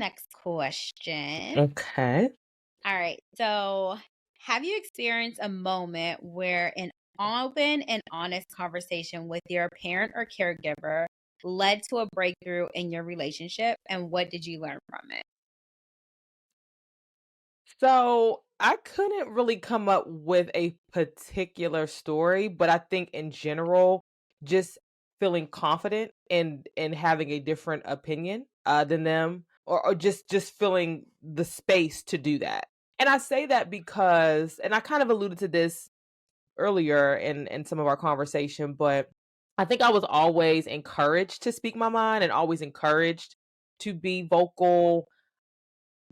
next question. Okay. All right. So, have you experienced a moment where an open and honest conversation with your parent or caregiver led to a breakthrough in your relationship? And what did you learn from it? So I couldn't really come up with a particular story, but I think in general, just feeling confident and having a different opinion than them, or just feeling the space to do that. And I say that because, and I kind of alluded to this earlier in some of our conversation, but I think I was always encouraged to speak my mind and always encouraged to be vocal,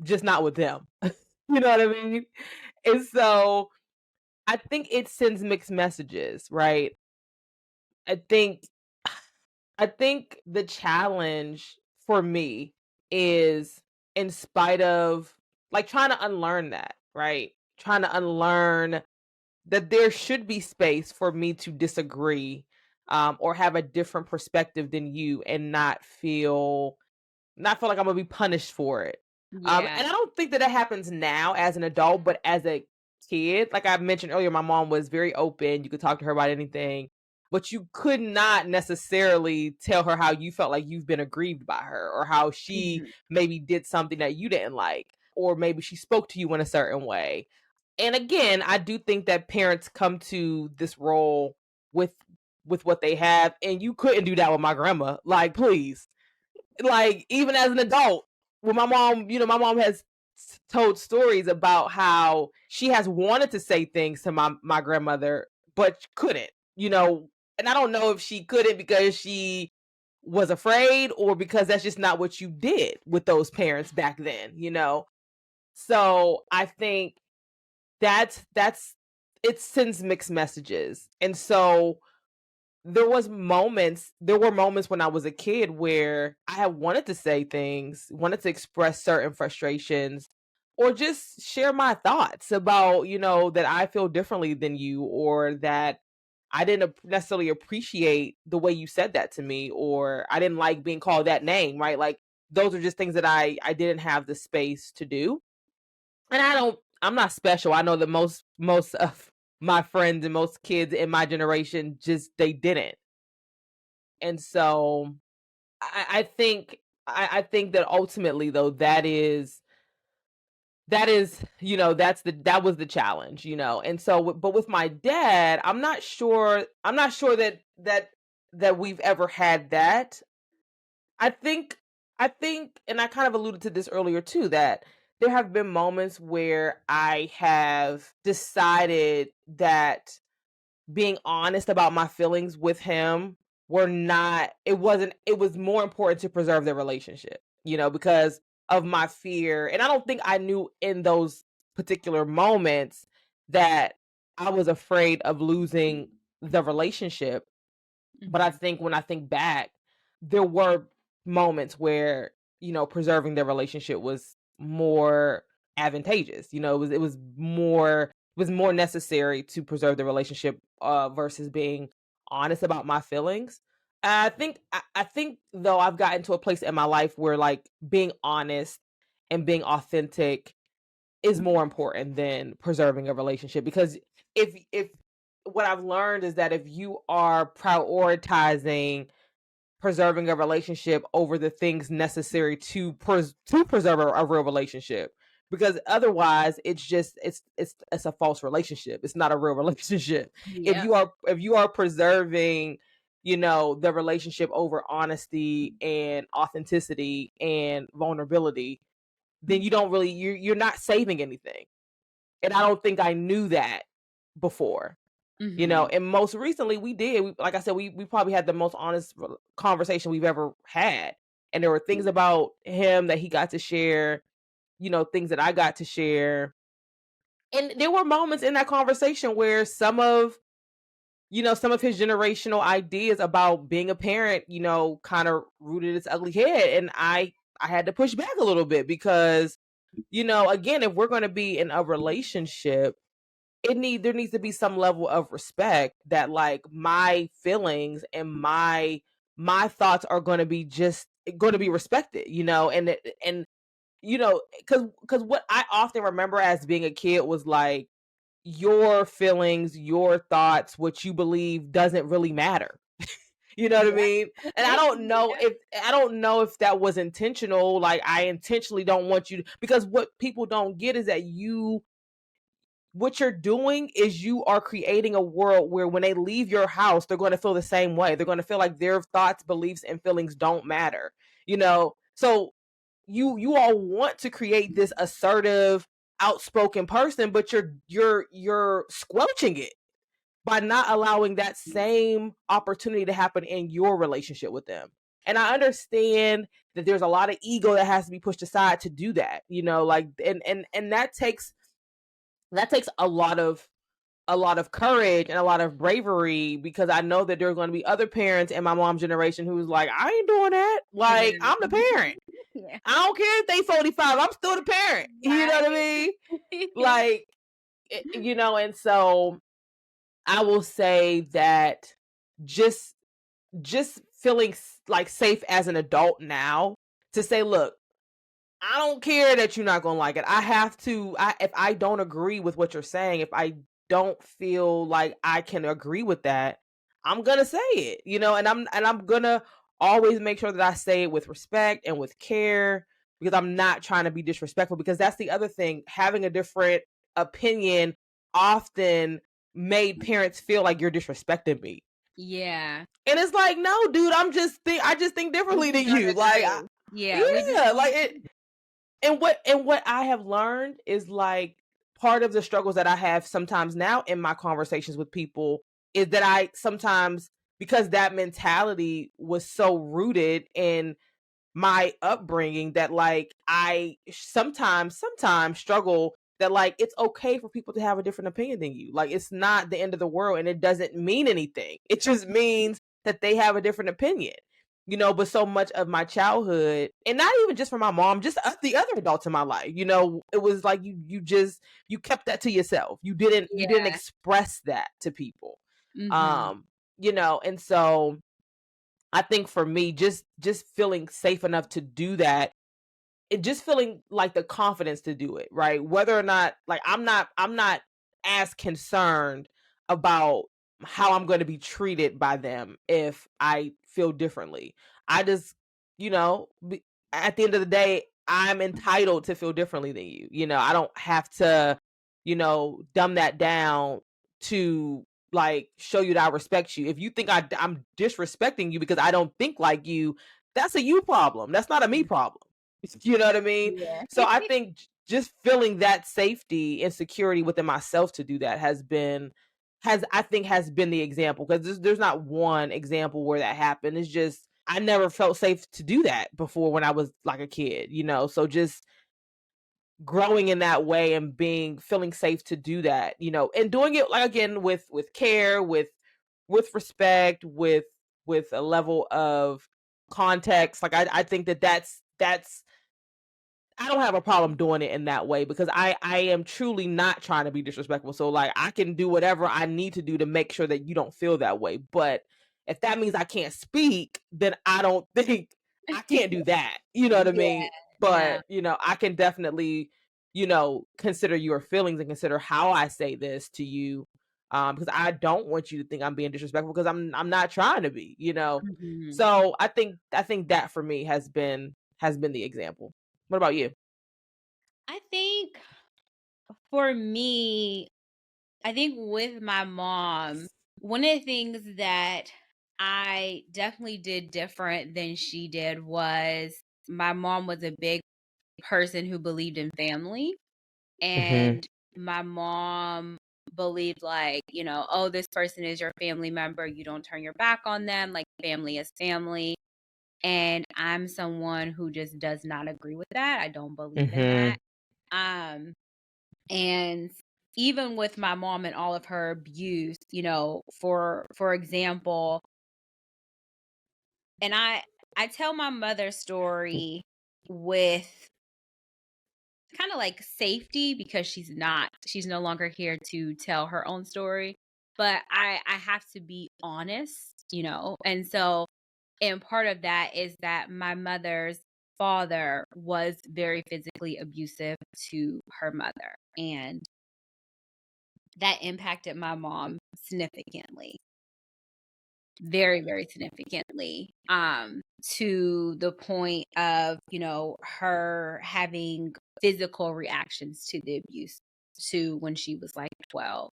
just not with them. You know what I mean? And so I think it sends mixed messages, right? I think I think the challenge for me is, in spite of, like, trying to unlearn that, right? Trying to unlearn that there should be space for me to disagree, or have a different perspective than you, and not feel like I'm gonna be punished for it. Yeah. And I don't think that that happens now as an adult, but as a kid, like I mentioned earlier, my mom was very open. You could talk to her about anything, but you could not necessarily tell her how you felt like you've been aggrieved by her, or how she Mhm. maybe did something that you didn't like, or maybe she spoke to you in a certain way. And again, I do think that parents come to this role with what they have, and you couldn't do that with my grandma. Like, please, like, even as an adult, when my mom, my mom has told stories about how she has wanted to say things to my grandmother, but couldn't, and I don't know if she couldn't because she was afraid, or because that's just not what you did with those parents back then. So I think that's it sends mixed messages. And so there were moments when I was a kid where I had wanted to say things, wanted to express certain frustrations, or just share my thoughts about, that I feel differently than you, or that I didn't necessarily appreciate the way you said that to me, or I didn't like being called that name, right? Like, those are just things that I didn't have the space to do. And I'm not special. I know that most of my friends and most kids in my generation, just they didn't. And so I think that ultimately, though, that was the challenge. And so, but with my dad, I'm not sure that we've ever had that. I think, and I kind of alluded to this earlier too, that there have been moments where I have decided that being honest about my feelings with him were not it wasn't it was more important to preserve the relationship, because of my fear. And I don't think I knew in those particular moments that I was afraid of losing the relationship. But I Mhm. think when I think back, there were moments where, preserving the relationship was more advantageous. It was more necessary to preserve the relationship, versus being honest about my feelings. I think though I've gotten to a place in my life where, like, being honest and being authentic is more important than preserving a relationship, because if what I've learned is that if you are prioritizing preserving a relationship over the things necessary to preserve a real relationship, because otherwise it's a false relationship. It's not a real relationship. if Yeah. you are if you are preserving, the relationship over honesty and authenticity and vulnerability, then you don't really you're not saving anything. And I don't think I knew that before. Mhm. And most recently we did. Like I said, we probably had the most honest conversation we've ever had. And there were things about him that he got to share, things that I got to share. And there were moments in that conversation where some of his generational ideas about being a parent, kind of rooted its ugly head. And I had to push back a little bit because, again, if we're going to be in a relationship, there needs to be some level of respect that, like, my feelings and my thoughts are going to be respected, and because what I often remember as being a kid was like your feelings, your thoughts, what you believe doesn't really matter. You know what I Yeah. mean? And I don't know if that was intentional. Like I intentionally don't want you to, because what people don't get is that what you're doing is you are creating a world where when they leave your house, they're going to feel the same way. They're going to feel like their thoughts, beliefs, and feelings don't matter. So you all want to create this assertive, outspoken person, but you're squelching it by not allowing that same opportunity to happen in your relationship with them. And I understand that there's a lot of ego that has to be pushed aside to do that, like and that takes a lot of courage and a lot of bravery, because I know that there are going to be other parents in my mom's generation who's like, I ain't doing that. Like, Yeah. I'm the parent. Yeah. I don't care if they 45. I'm still the parent. You know what I mean? Right. Like, and so I will say that just just feeling like safe as an adult now to say, look, I don't care that you're not gonna like it. I have to. If I don't agree with what you're saying, if I don't feel like I can agree with that, I'm gonna say it. And I'm gonna always make sure that I say it with respect and with care, because I'm not trying to be disrespectful. Because that's the other thing. Having a different opinion often made parents feel like you're disrespecting me. Yeah. And it's like, no, dude, I just think We differently just than don't you. Like, agree. Yeah, we just yeah, don't like it. agree. And what I have learned is like part of the struggles that I have sometimes now in my conversations with people is that I sometimes, because that mentality was so rooted in my upbringing, that like I sometimes struggle that like it's okay for people to have a different opinion than you. Like it's not the end of the world and it doesn't mean anything. It just means that they have a different opinion. But so much of my childhood, and not even just from my mom, just the other adults in my life, it was like you kept that to yourself. You didn't Yeah. express that to people. Mhm. Um, and so I think for me, just feeling safe enough to do that, it just feeling like the confidence to do it, right? Whether or not, like, I'm not as concerned about how I'm going to be treated by them if I feel differently. I just, at the end of the day, I'm entitled to feel differently than you. I don't have to, dumb that down to like show you that I respect you. If you think I'm disrespecting you because I don't think like you, that's a you problem. That's not a me problem. You know what I mean? Yeah. So I think just feeling that safety and security within myself to do that has been the example, because there's not one example where that happened. It's just I never felt safe to do that before when I was like a kid, so just growing in that way and feeling safe to do that, and doing it like again with care, with respect, with a level of context. Like I think that's I don't have a problem doing it in that way, because I am truly not trying to be disrespectful. So like I can do whatever I need to do to make sure that you don't feel that way. But if that means I can't speak, then I don't think I can't do that. You know what I Yeah. mean? No. But, I can definitely, consider your feelings and consider how I say this to you. Because I don't want you to think I'm being disrespectful, because I'm not trying to be. Mhm. So I think that for me has been the example. What about you? I think for me, I think with my mom, one of the things that I definitely did different than she did was my mom was a big person who believed in family. Mhm. And my mom believed, like, oh, this person is your family member. You don't turn your back on them. Like, family is family. And I'm someone who just does not agree with that. I don't believe in that. Mhm. Um, and even with my mom and all of her abuse, for example, and I tell my mother's story with kind of like safety, because she's no longer here to tell her own story, but I have to be honest. And so, and part of that is that my mother's father was very physically abusive to her mother, and that impacted my mom significantly, very, very significantly, to the point of, her having physical reactions to the abuse to when she was like 12,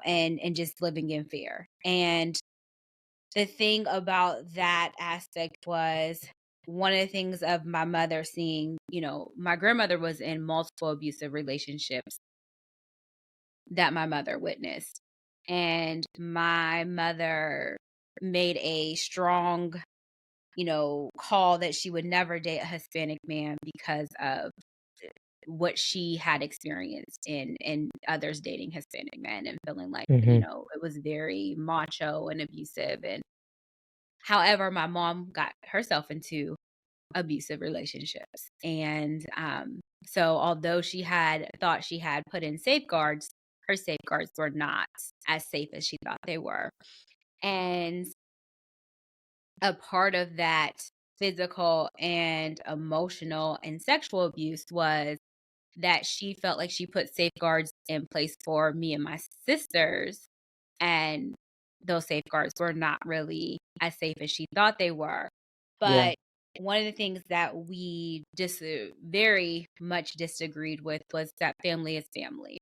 and just living in fear. And the thing about that aspect was one of the things of my mother seeing, my grandmother was in multiple abusive relationships that my mother witnessed. And my mother made a strong, call that she would never date a Hispanic man because of what she had experienced in others dating Hispanic men and feeling like, Mhm. it was very macho and abusive. And however, my mom got herself into abusive relationships. And so although she had thought she had put in safeguards, her safeguards were not as safe as she thought they were. And a part of that physical and emotional and sexual abuse was that she felt like she put safeguards in place for me and my sisters, and those safeguards were not really as safe as she thought they were. Yeah. But one of the things that we just very much disagreed with was that family is family.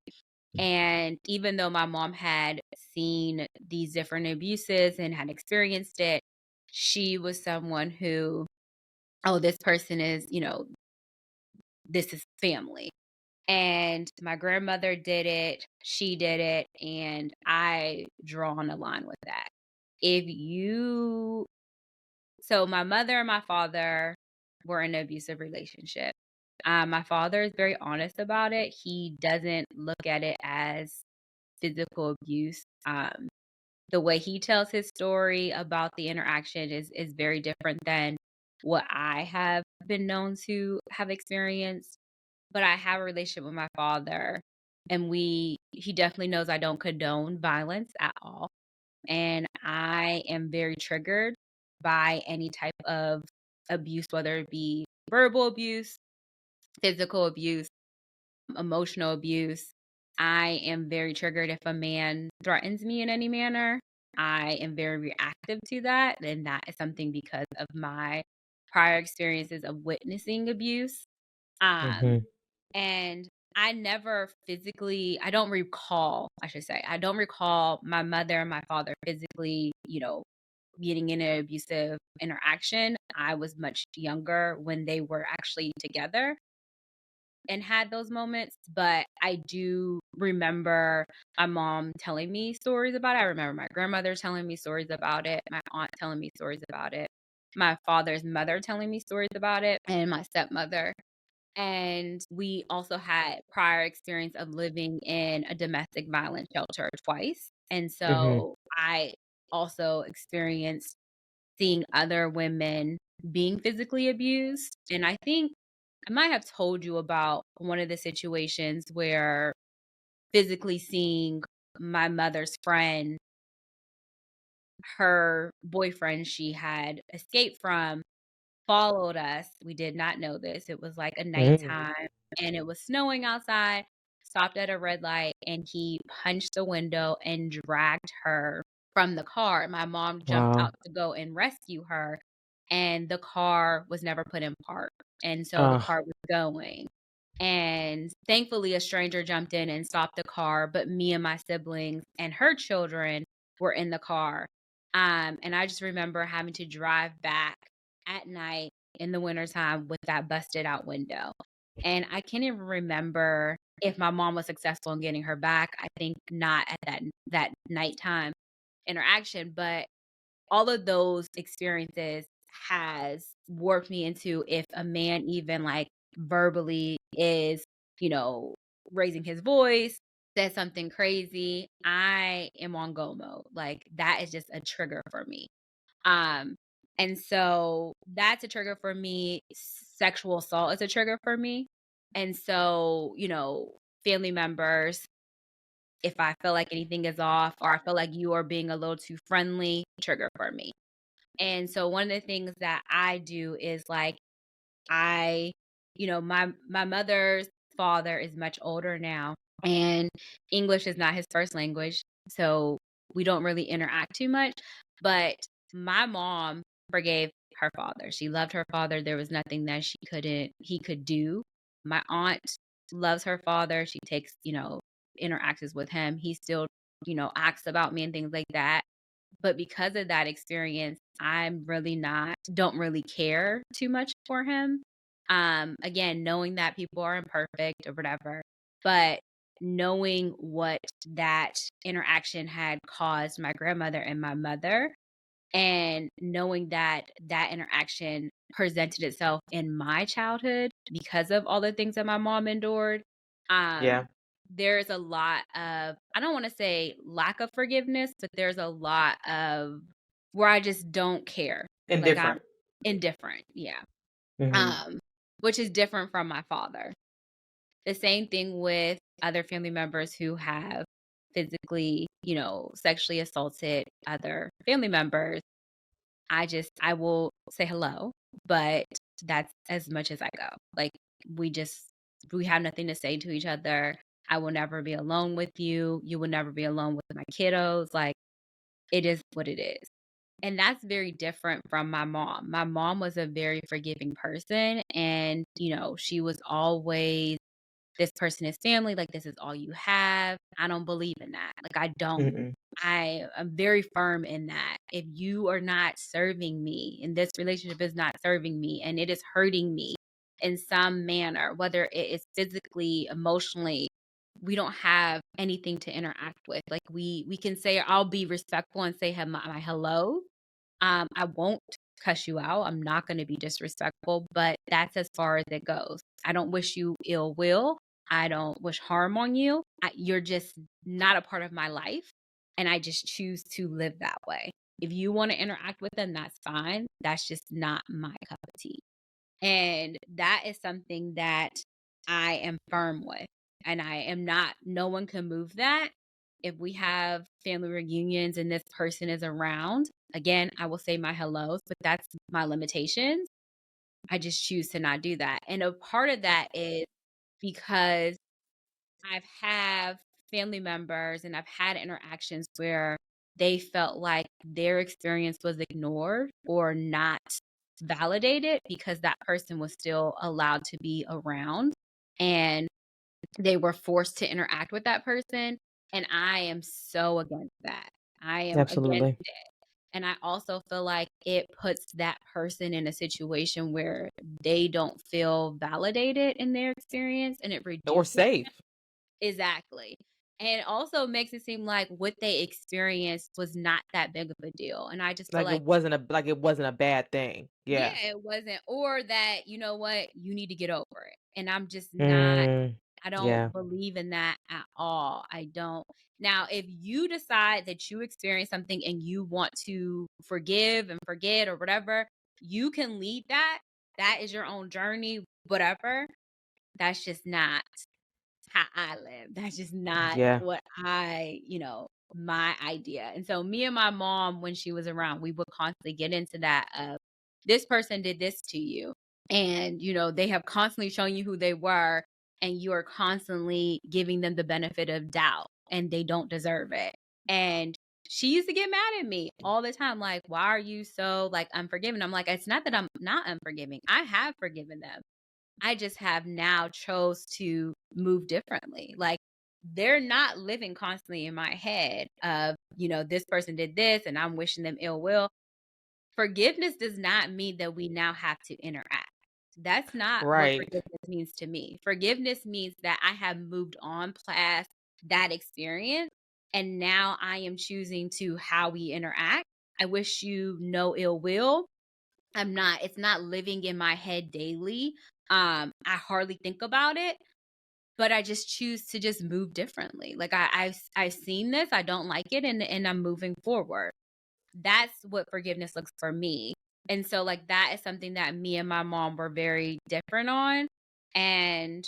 And even though my mom had seen these different abuses and had experienced it, she was someone who, oh, this person is, this is family. And my grandmother did it, she did it, and I draw on a line with that. If you So my mother and my father were in an abusive relationship. My father is very honest about it. He doesn't look at it as physical abuse. The way he tells his story about the interaction is very different than what I have been known to have experienced. But I have a relationship with my father, and he definitely knows I don't condone violence at all. And I am very triggered by any type of abuse, whether it be verbal abuse, physical abuse, emotional abuse. I am very triggered if a man threatens me in any manner. I am very reactive to that. And that is something because of my prior experiences of witnessing abuse. Um, Mhm. and I don't recall, I should say, I don't recall my mother and my father physically, getting in an abusive interaction. I was much younger when they were actually together and had those moments, but I do remember my mom telling me stories about it. I remember my grandmother telling me stories about it, my aunt telling me stories about it, my father's mother telling me stories about it, and my stepmother. And we also had prior experience of living in a domestic violence shelter twice. And Mhm. so I also experienced seeing other women being physically abused. And I think I might have told you about one of the situations where physically seeing my mother's friend, her boyfriend she had escaped from, followed us. We did not know this. It was like a Mm. nighttime and it was snowing outside. Stopped at a red light and he punched the window and dragged her from the car. My mom jumped Wow. out to go and rescue her, and the car was never put in park. And so the Ugh. car was going. And thankfully, a stranger jumped in and stopped the car, but me and my siblings and her children were in the car. And I just remember having to drive back at night in the wintertime with that busted out window. And I can't even remember if my mom was successful in getting her back. I think not at that nighttime interaction, but all of those experiences has warped me into, if a man even like verbally is, you know, raising his voice, says something crazy, I am on go mode. Like that is just a trigger for me. Um, and so that's a trigger for me. Sexual assault is a trigger for me. And so, family members, if I feel like anything is off or I feel like you are being a little too friendly, trigger for me. And so one of the things that I do is like I, my mother's father is much older now, and English is not his first language, so we don't really interact too much. But my mom forgave her father. She loved her father. There was nothing that he could do. My aunt loves her father. She takes, interacts with him. He still, asks about me and things like that. But because of that experience, I'm really not don't really care too much for him. Again, knowing that people are imperfect or whatever, but knowing what that interaction had caused my grandmother and my mother, and knowing that that interaction presented itself in my childhood because of all the things that my mom endured, um, Yeah. there's a lot of, I don't wanna say lack of forgiveness, but there's a lot of where I just don't care. Like, I'm Indifferent. indifferent, yeah, Mhm. um, which is different from my father. The same thing with other family members who have physically, sexually assaulted other family members. I will say hello, but that's as much as I go. Like, we just we have nothing to say to each other. I will never be alone with you. You will never be alone with my kiddos. Like, it is what it is. And that's very different from my mom. My mom was a very forgiving person, and, she was always, this person is family, like, this is all you have. I don't believe in that. Like, I don't. Mm-mm. I am very firm in that. If you are not serving me, and this relationship is not serving me, and it is hurting me in some manner, whether it is physically, emotionally, we don't have anything to interact with. Like, we can say, I'll be respectful and say my hello. I won't cuss you out. I'm not going to be disrespectful, but that's as far as it goes. I don't wish you ill will. I don't wish harm on you. You're just not a part of my life. And I just choose to live that way. If you want to interact with them, that's fine. That's just not my cup of tea. And that is something that I am firm with. And I am not, no one can move that. If we have family reunions and this person is around, again, I will say my hellos, but that's my limitations. I just choose to not do that. And a part of that is because I've have family members and I've had interactions where they felt like their experience was ignored or not validated because that person was still allowed to be around, and they were forced to interact with that person. And I am so against that. I am against Absolutely. it. And I also feel like it puts that person in a situation where they don't feel validated in their experience, and it Or reduces. safe. Exactly. And it also makes it seem like what they experienced was not that big of a deal. And I just feel like, Like it wasn't a bad thing. yeah, Yeah. it wasn't, or that, you know what, you need to get over it. And I'm just not, Mm, I don't yeah. believe in that at all. I don't. Now, if you decide that you experience something and you want to forgive and forget or whatever, you can lead that. That is your own journey, whatever. That's just not how I live. That's just not Yeah. what my idea. And so me and my mom, when she was around, we would constantly get into that of, this person did this to you. And, they have constantly shown you who they were, and you are constantly giving them the benefit of doubt, and they don't deserve it. And she used to get mad at me all the time, like, why are you so like unforgiving? I'm like, it's not that I'm not unforgiving. I have forgiven them. I just have now chose to move differently. Like, they're not living constantly in my head of, this person did this and I'm wishing them ill will. Forgiveness does not mean that we now have to interact. That's not what Right. forgiveness means to me. Forgiveness means that I have moved on past that experience, and now I am choosing to how we interact. I wish you no ill will. It's not living in my head daily. I hardly think about it, but I just choose to just move differently. Like, I've seen this, I don't like it, and I'm moving forward. That's what forgiveness looks for me. And so, like, that is something that me and my mom were very different on. And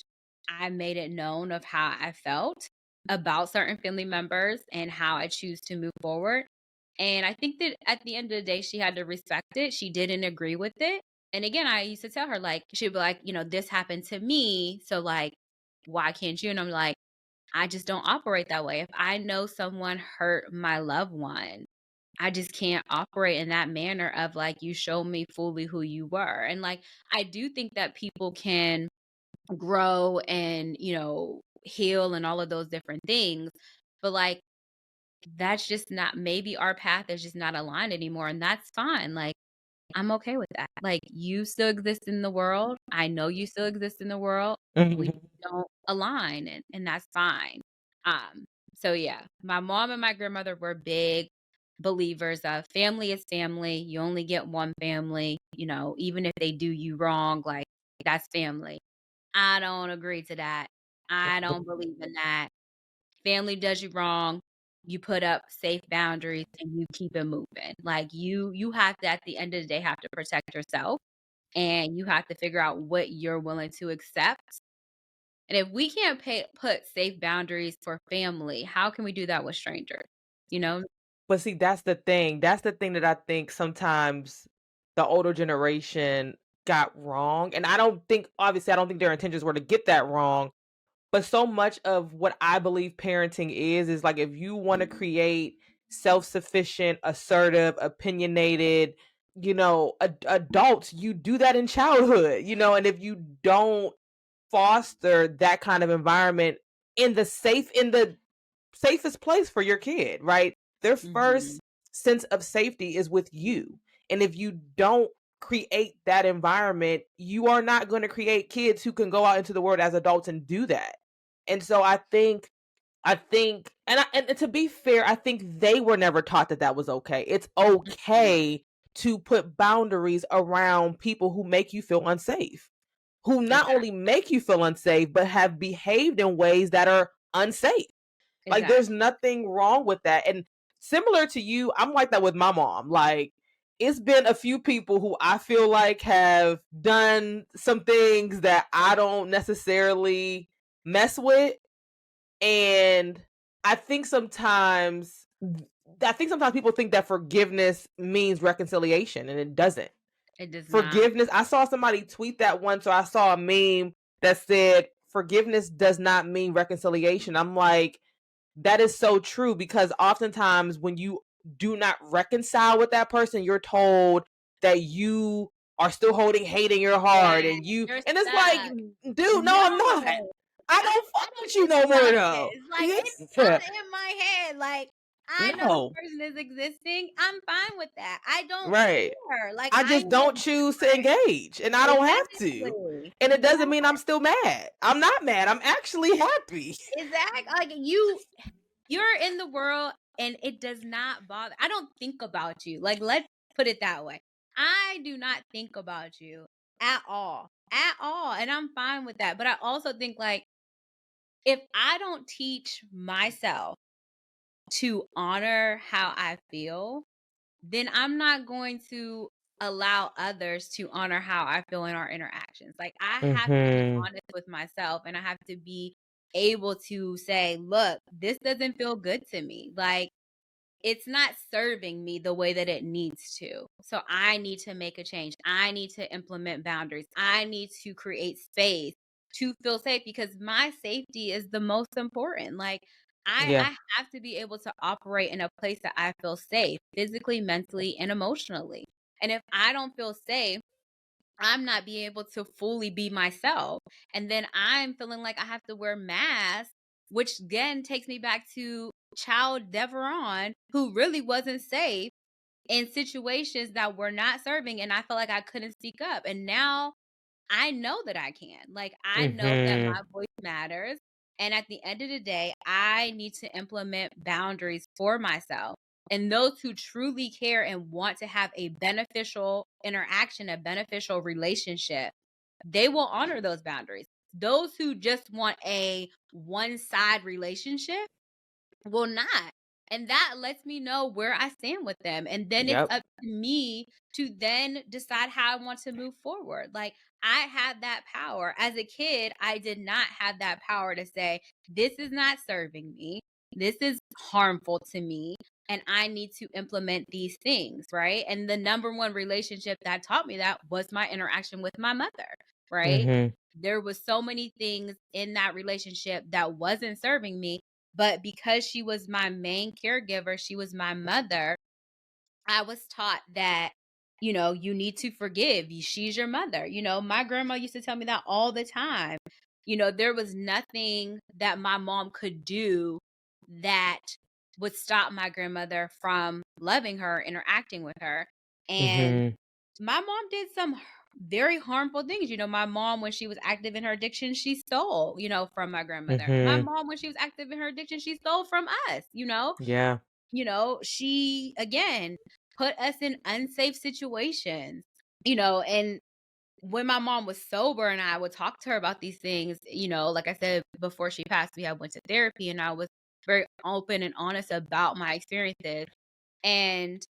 I made it known of how I felt about certain family members and how I choose to move forward. And I think that at the end of the day, she had to respect it. She didn't agree with it. And again, I used to tell her, like, she'd be like, "This happened to me, so, like, why can't you?" And I'm like, "I just don't operate that way. If I know someone hurt my loved one, I just can't operate in that manner of, like, you show me fully who you were." And, like, I do think that people can grow and, heal and all of those different things, but, like, that's just not, maybe our path is just not aligned anymore, and that's fine. Like, I'm okay with that. Like, you still exist in the world. I know you still exist in the world. We Mhm. don't align, and that's fine. Um, so yeah, my mom and my grandmother were big believers of family is family. You only get one family, even if they do you wrong, like, that's family. I don't agree to that. I don't believe in that. Family does you wrong, you put up safe boundaries and you keep it moving. Like, you have to, at the end of the day, have to protect yourself, and you have to figure out what you're willing to accept. And if we can't put safe boundaries for family, how can we do that with strangers? You know? But see, that's the thing. That's the thing that I think sometimes the older generation got wrong. And I don't think their intentions were to get that wrong. But so much of what I believe parenting is like if you want to create self sufficient, assertive, opinionated, adults, you do that in childhood, and if you don't foster that kind of environment in the safest place for your kid, right? Their Mhm. first sense of safety is with you. And if you don't create that environment, you are not going to create kids who can go out into the world as adults and do that. And so I think and to be fair, I think they were never taught that that was okay. It's Mhm. okay to put boundaries around people who make you feel unsafe. Who not only Exactly. make you feel unsafe but have behaved in ways that are unsafe. Like, there's Exactly. nothing wrong with that, and similar to you, I'm like that with my mom. Like, it's been a few people who I feel like have done some things that I don't necessarily mess with, and I think sometimes people think that forgiveness means reconciliation, and it doesn't. It does not. Forgiveness, I saw somebody tweet that once, or I saw a meme that said, "Forgiveness does not mean reconciliation." I'm like, that is so true because oftentimes when you do not reconcile with that person, you're told that you are still holding hate in your Yeah, heart you're and it's like, stuck. dude, no, I'm not. No. I I don't fuck with you It no more though. does. Like, it's Yeah. not in my head. Like, I know this No. person is existing. I'm fine with that. I don't Right. care. Like, I I just am a don't choose to different. engage and I don't have to. Exactly. And it Yeah, doesn't mean I'm still mad. I'm not mad. I'm actually happy. exactly. Like, you're in the world and it does not bother. I don't think about you. Like, let's put it that way. I do not think about you at all. At all. And I'm fine with that. But I also think, like, if I don't teach myself to honor how I feel, then I'm not going to allow others to honor how I feel in our interactions. Like, I have to be Mhm. honest with myself, and I have to be able to say, look, this doesn't feel good to me. Like, it's not serving me the way that it needs to. So I need to make a change. I need to implement boundaries. I need to create space to feel safe, because my safety is the most important. Like, Yeah. I have to be able to operate in a place that I feel safe physically, mentally, and emotionally. And if I don't feel safe, I'm not being able to fully be myself. And then I'm feeling like I have to wear masks, which then takes me back to child Deveron, who really wasn't safe in situations that were not serving. And I felt like I couldn't speak up. And now I know that I can. Like, I know that Mhm. my voice matters. And at the end of the day, I need to implement boundaries for myself. And those who truly care and want to have a beneficial interaction, a beneficial relationship, they will honor those boundaries. Those who just want a one side relationship will not. And that lets me know where I stand with them. And then it's Yep. up to me to then decide how I want to move forward. Like, I had that power. As a kid, I did not have that power to say, this is not serving me. This is harmful to me. and I need to implement these things, right? And the number one relationship that taught me that was my interaction with my mother, right? Mhm. There was so many things in that relationship that wasn't serving me, but because she was my main caregiver, she was my mother, I was taught that, you need to forgive. She's your mother. My grandma used to tell me that all the time. There was nothing that my mom could do that would stop my grandmother from loving her, interacting with her. And Mhm. my mom did some very harmful things. My mom, when she was active in her addiction, she stole, from my grandmother. My Mhm. mom, when she was active in her addiction, she stole from us. Yeah. She again put us in unsafe situations, and when my mom was sober and I would talk to her about these things, like I said, before she passed me, I went to therapy and I was very open and honest about my experiences. And,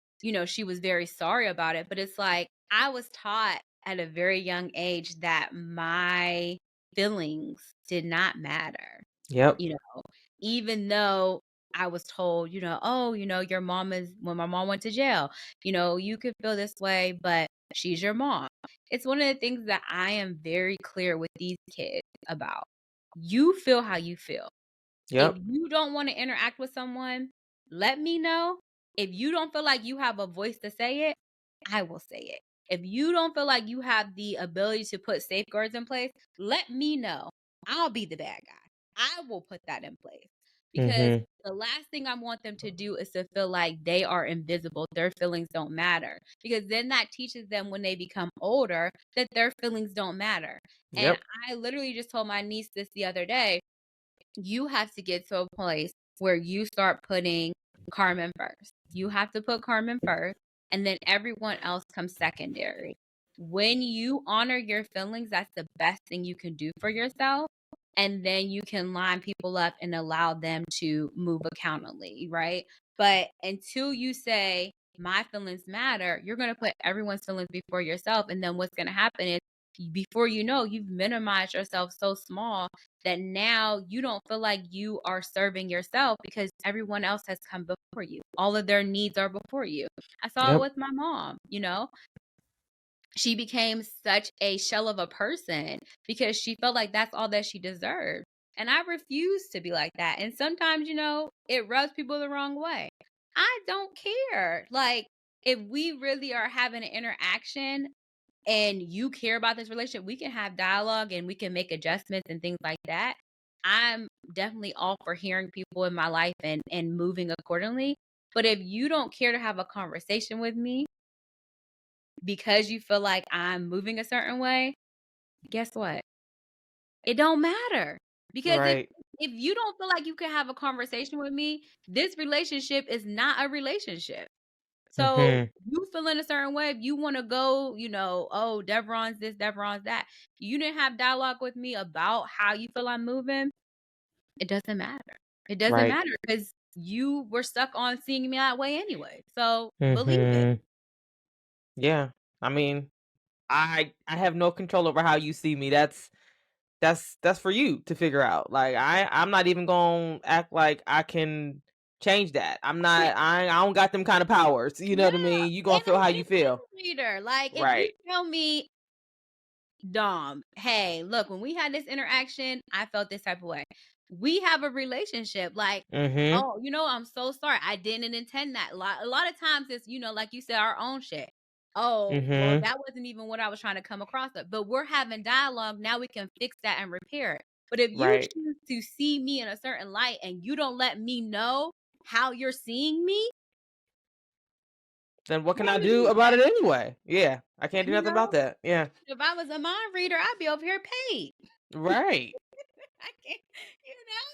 she was very sorry about it. But it's like I was taught at a very young age that my feelings did not matter, Yep. you know, even though I was told, oh, your mom is, when my mom went to jail, you could feel this way, but she's your mom. It's one of the things that I am very clear with these kids about. You feel how you feel. If Yep. you don't want to interact with someone, let me know. If you don't feel like you have a voice to say it, I will say it. If you don't feel like you have the ability to put safeguards in place, let me know. I'll be the bad guy. I will put that in place because Mhm. the last thing I want them to do is to feel like they are invisible. Their feelings don't matter because then that teaches them when they become older that their feelings don't matter. And Yep. I literally just told my niece this the other day. You have to get to a place where you start putting Carmen first. You have to put Carmen first, and then everyone else comes secondary. When you honor your feelings, that's the best thing you can do for yourself. And then you can line people up and allow them to move accountably, right? But until you say, my feelings matter, you're going to put everyone's feelings before yourself. And then what's going to happen is, before you know, you've minimized yourself so small that now you don't feel like you are serving yourself because everyone else has come before you. All of their needs are before you. I saw it Yep. with my mom. She became such a shell of a person because she felt like that's all that she deserved. And I refuse to be like that. And sometimes, it rubs people the wrong way. I don't care. Like, if we really are having an interaction and you care about this relationship, we can have dialogue and we can make adjustments and things like that. I'm definitely all for hearing people in my life and moving accordingly. But if you don't care to have a conversation with me because you feel like I'm moving a certain way, guess what? It don't matter. Because if Right. if you don't feel like you can have a conversation with me, this relationship is not a relationship. So Mhm. you feel in a certain way, if you want to go, oh, Devron's this, Devron's that. You didn't have dialogue with me about how you feel I'm moving. It doesn't matter. It doesn't Right. matter because you were stuck on seeing me that way anyway. So believe it. Mhm. Yeah. I mean, I have no control over how you see me. That's for you to figure out. Like I'm not even gonna act like I can change that. I don't got them kind of powers. You know No, what I mean? You gonna and feel I'm how a you feel. mind reader. Like, if you Right. tell me, Dom, hey, look, when we had this interaction, I felt this type of way. We have a relationship. Like, Mhm. oh, I'm so sorry. I didn't intend that. A lot of times it's, like you said, our own shit. Oh, well, Mhm. that wasn't even what I was trying to come across with. But we're having dialogue. Now we can fix that and repair it. But if you Right. choose to see me in a certain light and you don't let me know how you're seeing me, Then what what can am I I gonna do do with about that? it anyway? Yeah. I can't do You nothing about know? that. Yeah. If I was a mind reader, I'd be over here paid. Right. I can't,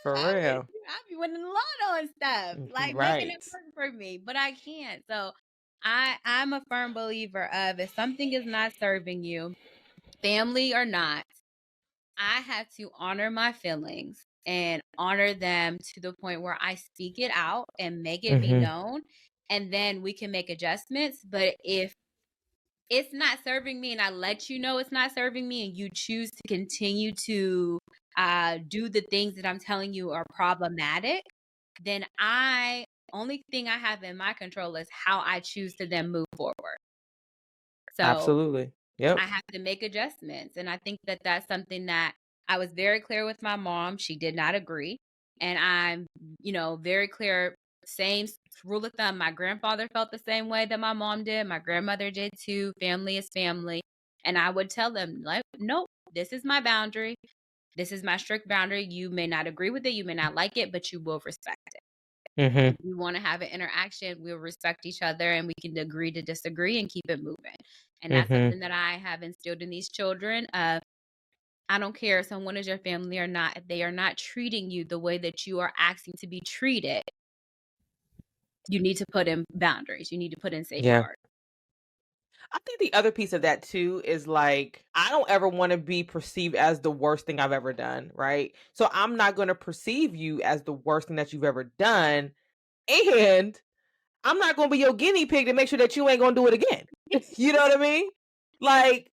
For I would, real. I'd be winning the lotto and stuff, like making it Right. work for me, but I can't. So I'm a firm believer of, if something is not serving you, family or not, I have to honor my feelings and honor them to the point where I speak it out and make it be Mhm. known, and then we can make adjustments. But if it's not serving me and I let you know it's not serving me and you choose to continue to do the things that I'm telling you are problematic, then I only thing I have in my control is how I choose to then move forward. So Absolutely. Yep. I have to make adjustments. And I think that that's something that I was very clear with my mom. She did not agree. And I'm, very clear. Same rule of thumb. My grandfather felt the same way that my mom did. My grandmother did too. Family is family. And I would tell them, like, nope, this is my boundary. This is my strict boundary. You may not agree with it. You may not like it, but you will respect it. Mhm. If we want to have an interaction, we'll respect each other and we can agree to disagree and keep it moving. And that's Mhm. something that I have instilled in these children. I don't care if someone is your family or not. If they are not treating you the way that you are asking to be treated, you need to put in boundaries. You need to put in Yeah. safeguards. I think the other piece of that too is like I don't ever want to be perceived as the worst thing I've ever done, right? So I'm not going to perceive you as the worst thing that you've ever done, and I'm not going to be your guinea pig to make sure that you ain't going to do it again. You know what I mean? Like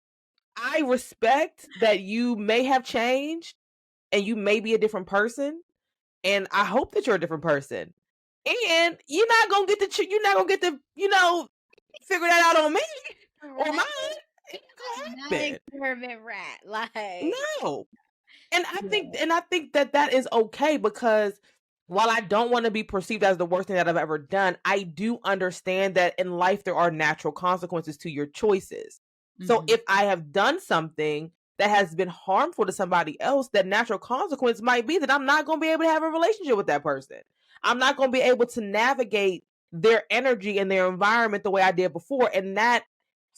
I respect that you may have changed and you may be a different person, and I hope that you're a different person. And you're not gonna get to you're not gonna get to figure that out on me or mine. Right. It I'm ain't not gonna an happen. experiment rat. Like, No. And yeah. I think that that is okay because while I don't want to be perceived as the worst thing that I've ever done, I do understand that in life there are natural consequences to your choices. So Mhm. if I have done something that has been harmful to somebody else, that natural consequence might be that I'm not going to be able to have a relationship with that person. I'm not going to be able to navigate their energy and their environment the way I did before, and that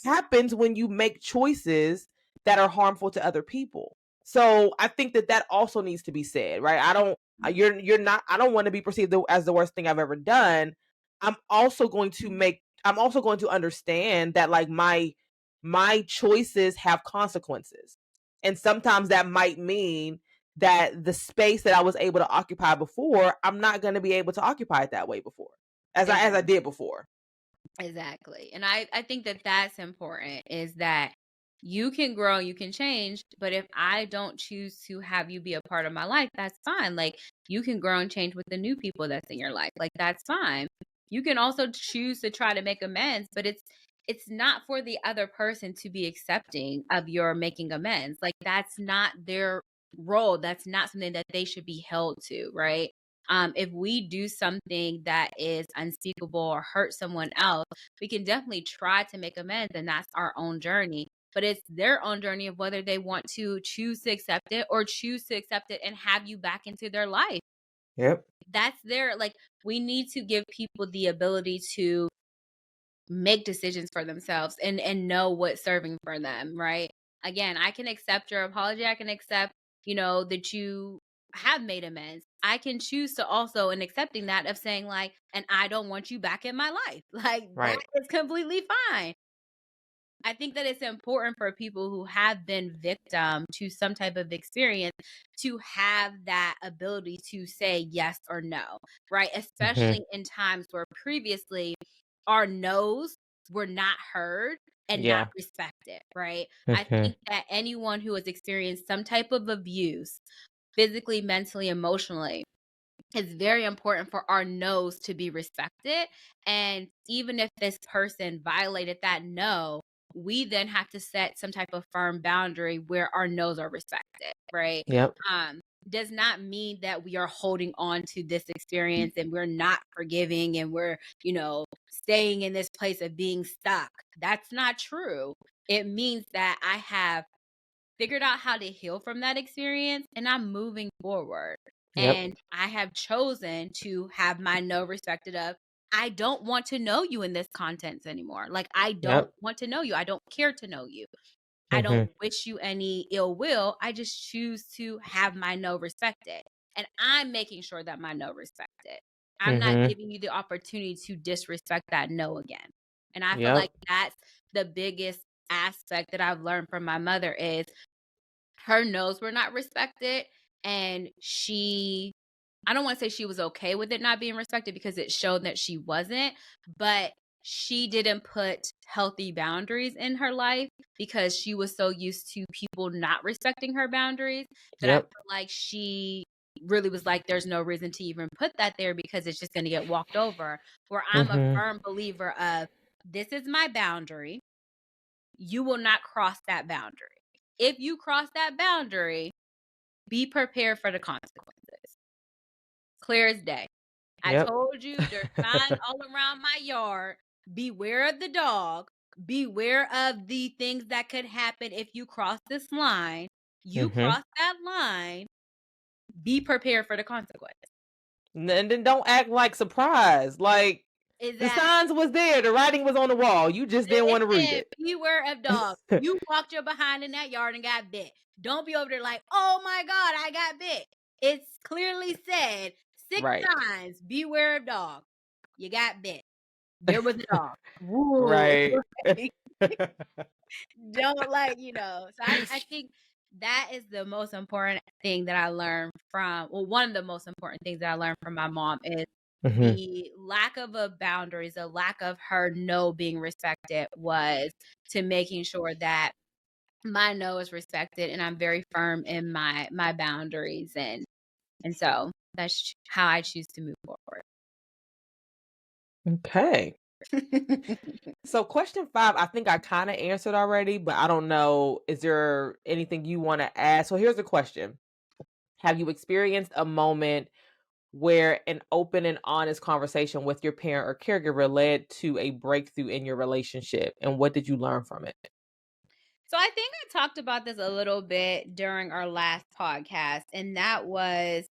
happens when you make choices that are harmful to other people. So I think that that also needs to be said, right? I don't, you're not, I don't want to be perceived as the worst thing I've ever done. I'm also going to understand that like my choices have consequences. And sometimes that might mean that the space that I was able to occupy before, I'm not going to be able to occupy it that way before, as I Exactly. did before. Exactly. And I think that that's important is that you can grow, you can change, but if I don't choose to have you be a part of my life, that's fine. Like you can grow and change with the new people that's in your life. Like that's fine. You can also choose to try to make amends, but it's not for the other person to be accepting of your making amends. Like that's not their role. That's not something that they should be held to, right? If we do something that is unspeakable or hurt someone else, we can definitely try to make amends, and that's our own journey. But it's their own journey of whether they want to choose to accept it or choose to accept it and have you back into their life. Yep. That's their, like, we need to give people the ability to make decisions for themselves and know what's serving for them, right? Again, I can accept your apology. I can accept, that you have made amends. I can choose to also in accepting that of saying like, and I don't want you back in my life. Like that Right. is completely fine. I think that it's important for people who have been victim to some type of experience to have that ability to say yes or no, right? Hmm. Especially in times where previously our no's were not heard and not Yeah. respected, right? I Hmm. think that anyone who has experienced some type of abuse, physically, mentally, emotionally, it's very important for our no's to be respected. And even if this person violated that no, we then have to set some type of firm boundary where our no's are respected, right? Yep. Um, does not mean that we are holding on to this experience and we're not forgiving and we're, staying in this place of being stuck. That's not true. It means that I have figured out how to heal from that experience and I'm moving forward. Yep. And I have chosen to have my no respected of I don't want to know you in this content anymore. Like I don't Yep. want to know you. I don't care to know you. I don't Hmm. wish you any ill will. I just choose to have my no respected. And I'm making sure that my no respected. I'm not Hmm. giving you the opportunity to disrespect that no again. And I feel like Yep. that's the biggest aspect that I've learned from my mother is her no's were not respected, and I don't wanna say she was okay with it not being respected because it showed that she wasn't, but she didn't put healthy boundaries in her life because she was so used to people not respecting her boundaries that I Yep. feel like she really was like, there's no reason to even put that there because it's just going to get walked over. Where I'm a Mhm. firm believer of, this is my boundary. You will not cross that boundary. If you cross that boundary, be prepared for the consequences. Clear as day. I Yep. told you there's signs all around my yard. Beware of the dog. Beware of the things that could happen if you cross this line. You Mhm. cross that line, be prepared for the consequence. And then don't act like surprised. Like the signs Exactly. was there, the writing was on the wall. You just didn't It want to read said, beware of dogs. it. You walked your behind in that yard and got bit. Don't be over there like, oh my God, I got bit. It's clearly said 6 Right. times, beware of dogs. You got bit. There was a dog. Woo. Right. Don't like, so I think that is the most important thing that I learned from, well, one of the most important things that I learned from my mom is Mhm. the lack of a boundaries, the lack of her no being respected was to making sure that my no is respected and I'm very firm in my boundaries and so that's how I choose to move forward. Okay. So question 5, I think I kind of answered already, but I don't know. Is there anything you want to add? So here's the question. Have you experienced a moment where an open and honest conversation with your parent or caregiver led to a breakthrough in your relationship? And what did you learn from it? So I think I talked about this a little bit during our last podcast, and that was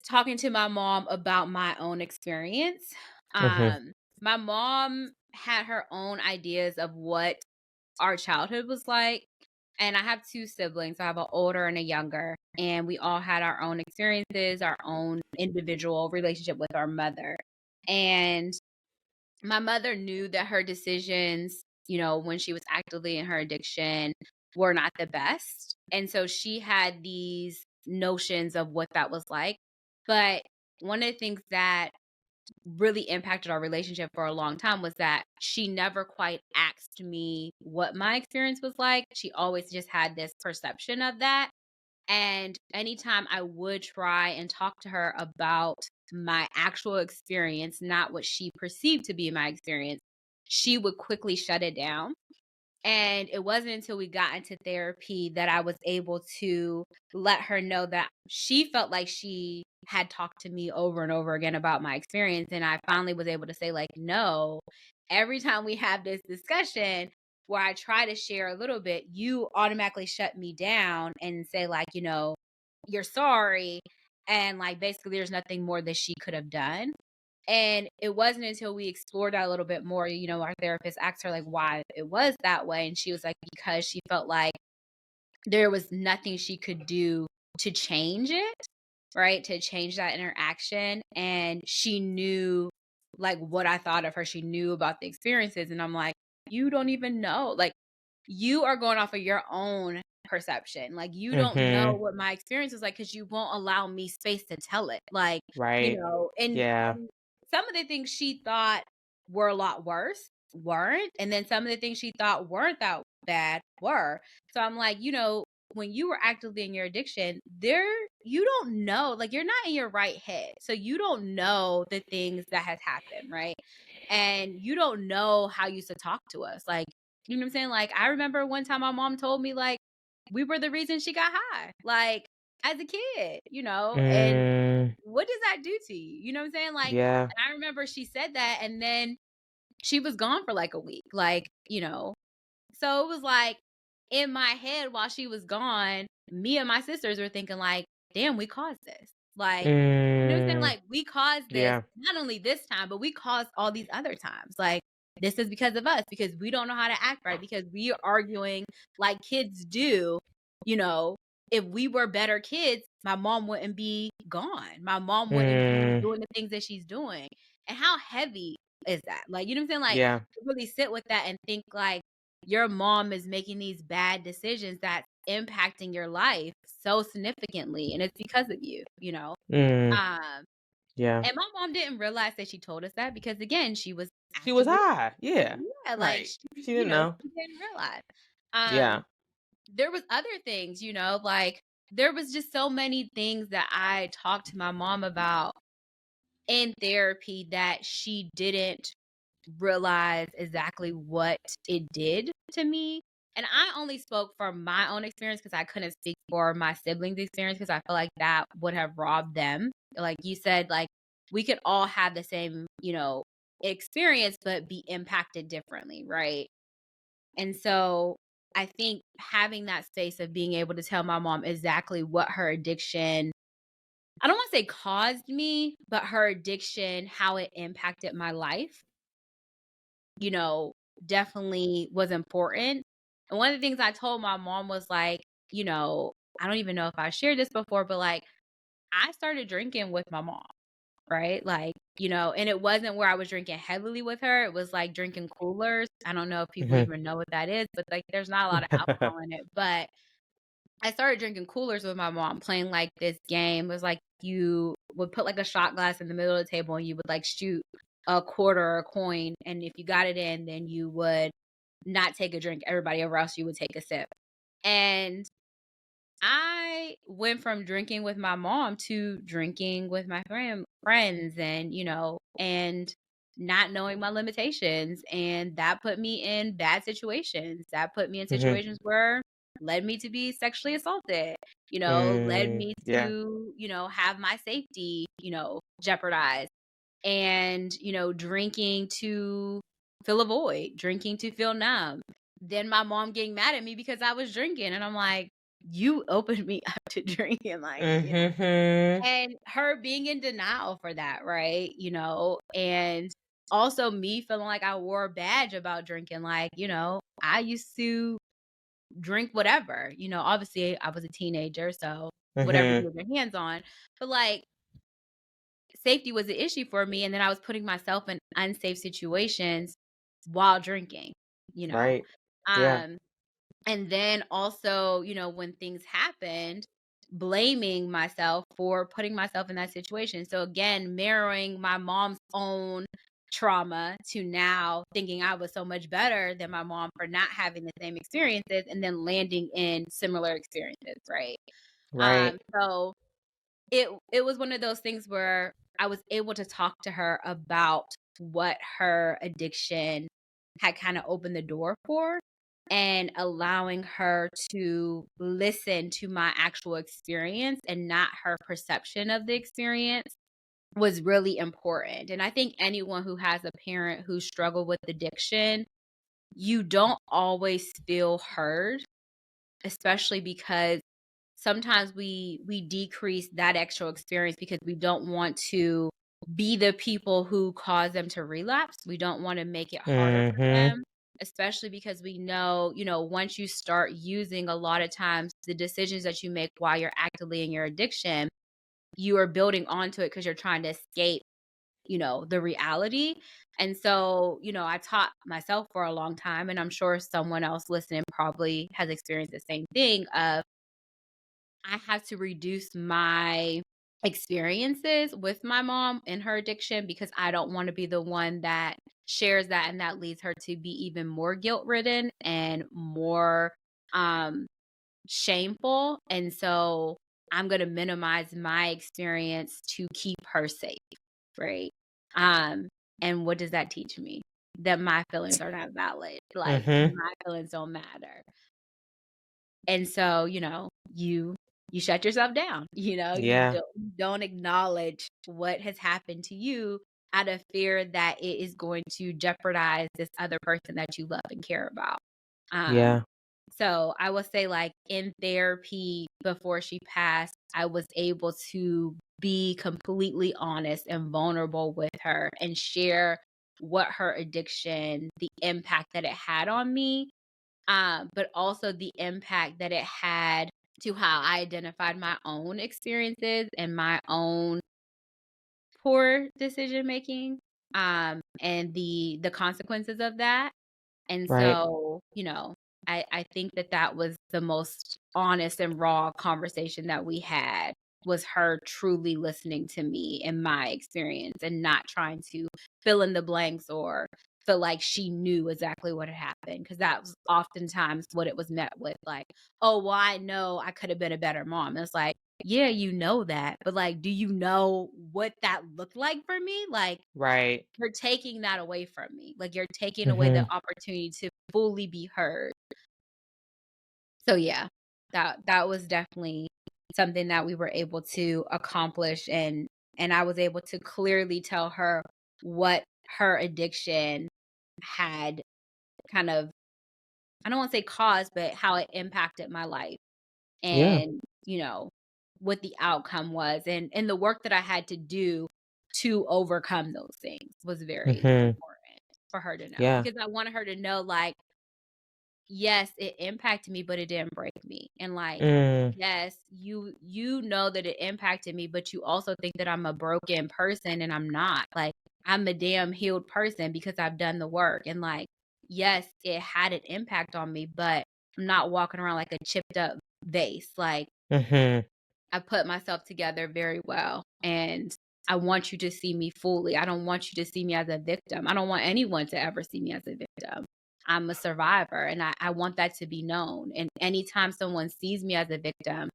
talking to my mom about my own experience. Mhm. My mom had her own ideas of what our childhood was like. And I have 2 siblings. I have an older and a younger. And we all had our own experiences, our own individual relationship with our mother. And my mother knew that her decisions, when she was actively in her addiction, were not the best. And so she had these notions of what that was like. But one of the things that really impacted our relationship for a long time was that she never quite asked me what my experience was like. She always just had this perception of that. And anytime I would try and talk to her about my actual experience, not what she perceived to be my experience, she would quickly shut it down. And it wasn't until we got into therapy that I was able to let her know that she felt like she had talked to me over and over again about my experience. And I finally was able to say, like, no, every time we have this discussion where I try to share a little bit, you automatically shut me down and say, like, you're sorry. And like, basically, there's nothing more that she could have done. And it wasn't until we explored that a little bit more, our therapist asked her like why it was that way. And she was like, because she felt like there was nothing she could do to change it, right? To change that interaction. And she knew like what I thought of her. She knew about the experiences. And I'm like, you don't even know. Like, you are going off of your own perception. Like, you don't know Mhm. what my experience is like because you won't allow me space to tell it. Like, Right. Yeah. and some of the things she thought were a lot worse weren't. And then some of the things she thought weren't that bad were. So I'm like, when you were actively in your addiction, you don't know, like you're not in your right head. So you don't know the things that has happened, right? And you don't know how you used to talk to us. Like, you know what I'm saying? Like, I remember one time my mom told me like we were the reason she got high. Like as a kid, and Mm, what does that do to you? You know what I'm saying? Like, yeah. and I remember she said that and then she was gone for like a week. Like, so it was like in my head while she was gone, me and my sisters were thinking like, damn, we caused this. Like, you know what I'm saying? Mm, Like we caused this yeah. not only this time, but we caused all these other times. Like this is because of us, because we don't know how to act right, because we are arguing like kids do, you know. If we were better kids, my mom wouldn't be gone. My mom wouldn't be Mm, doing the things that she's doing. And how heavy is that? Like, you know what I'm saying? Like, yeah. really sit with that and think like your mom is making these bad decisions that's impacting your life so significantly and it's because of you. Mm, Um yeah. and my mom didn't realize that she told us that because again, she was She was actively high. Yeah. yeah, like Right. She didn't know. she didn't realize. Um Yeah. there was other things, like there was just so many things that I talked to my mom about in therapy that she didn't realize exactly what it did to me. And I only spoke from my own experience because I couldn't speak for my siblings' experience because I feel like that would have robbed them. Like you said, like we could all have the same, experience, but be impacted differently, right? And so I think having that space of being able to tell my mom exactly what her addiction, I don't want to say caused me, but her addiction, how it impacted my life, you know, definitely was important. And one of the things I told my mom was like, I don't even know if I shared this before, but like I started drinking with my mom, right? Like, and it wasn't where I was drinking heavily with her. It was like drinking coolers. I don't know if people Mhm. even know what that is, but like there's not a lot of alcohol in it. But I started drinking coolers with my mom, playing like this game. It was like you would put like a shot glass in the middle of the table and you would like shoot a quarter or a coin. And if you got it in, then you would not take a drink. Everybody else, you would take a sip. And I went from drinking with my mom to drinking with my friends and not knowing my limitations. And that put me in bad situations. That put me in Mhm. situations where led me to be sexually assaulted, led Mm, me yeah. to, have my safety, jeopardized. And, drinking to fill a void, drinking to feel numb. Then my mom getting mad at me because I was drinking. And I'm like, you opened me up to drinking, Mhm. and her being in denial for that, right? And also me feeling like I wore a badge about drinking, like, I used to drink whatever, obviously I was a teenager, so whatever you Mhm. get your hands on. But like safety was an issue for me. And then I was putting myself in unsafe situations while drinking, you know. Right. Yeah. Um, and then also, when things happened, blaming myself for putting myself in that situation. So again, mirroring my mom's own trauma to now thinking I was so much better than my mom for not having the same experiences and then landing in similar experiences, right? Right. So it was one of those things where I was able to talk to her about what her addiction had kind of opened the door for, and allowing her to listen to my actual experience and not her perception of the experience was really important. And I think anyone who has a parent who struggled with addiction, you don't always feel heard, especially because sometimes we decrease that actual experience because we don't want to be the people who cause them to relapse. We don't want to make it harder for Mhm. them, especially because we know, once you start using, a lot of times the decisions that you make while you're actively in your addiction, you are building onto it because you're trying to escape, the reality. And so, I taught myself for a long time, and I'm sure someone else listening probably has experienced the same thing of I had to reduce my experiences with my mom and her addiction because I don't want to be the one that shares that and that leads her to be even more guilt ridden and more um shameful. And so I'm going to minimize my experience to keep her safe, right? Um and what does that teach me? That my feelings are not valid. Like Mhm. my feelings don't matter. And so, you shut yourself down. You Yeah. don't acknowledge what has happened to you out of fear that it is going to jeopardize this other person that you love and care about. Um, Yeah. so I will say, like, in therapy before she passed, I was able to be completely honest and vulnerable with her and share what her addiction, the impact that it had on me, but also the impact that it had to how I identified my own experiences and my own poor decision making, and the consequences of that. And Right. so, I think that that was the most honest and raw conversation that we had, was her truly listening to me and my experience and not trying to fill in the blanks or feel like she knew exactly what had happened, because that was oftentimes what it was met with, like, "Oh, well, I know I could have been a better mom." And it's like, yeah, you know that, but, like, do you know what that looked like for me? Like, Right. you're taking that away from me. Like, you're taking away the Mhm. opportunity to fully be heard. So, yeah, that was definitely something that we were able to accomplish, and I was able to clearly tell her what her addiction had kind of, I don't wanna say caused, but how it impacted my life, Yeah. and, what the outcome was, and the work that I had to do to overcome those things was very Mhm. important for her to know, Yeah. because I wanted her to know, like, yes, it impacted me, but it didn't break me. And, like, Mm. yes, you know that it impacted me, but you also think that I'm a broken person, and I'm not. Like, I'm a damn healed person because I've done the work. And, like, yes, it had an impact on me, but I'm not walking around like a chipped up vase. Like, Mhm. I put myself together very well, and I want you to see me fully. I don't want you to see me as a victim. I don't want anyone to ever see me as a victim. I'm a survivor, and I want that to be known. And anytime someone sees me as a victim,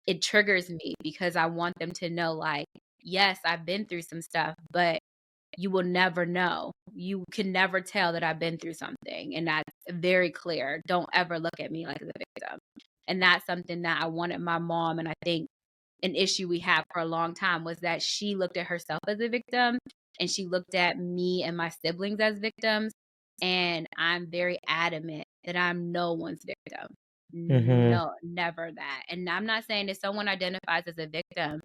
it triggers me, because I want them to know, like, yes, I've been through some stuff, but you will never know. You can never tell that I've been through something. And that's very clear. Don't ever look at me like a victim. And that's something that I wanted my mom, and I think an issue we had for a long time was that she looked at herself as a victim, and she looked at me and my siblings as victims. And I'm very adamant that I'm no one's victim. Mhm. No, never that. And I'm not saying if someone identifies as a victim,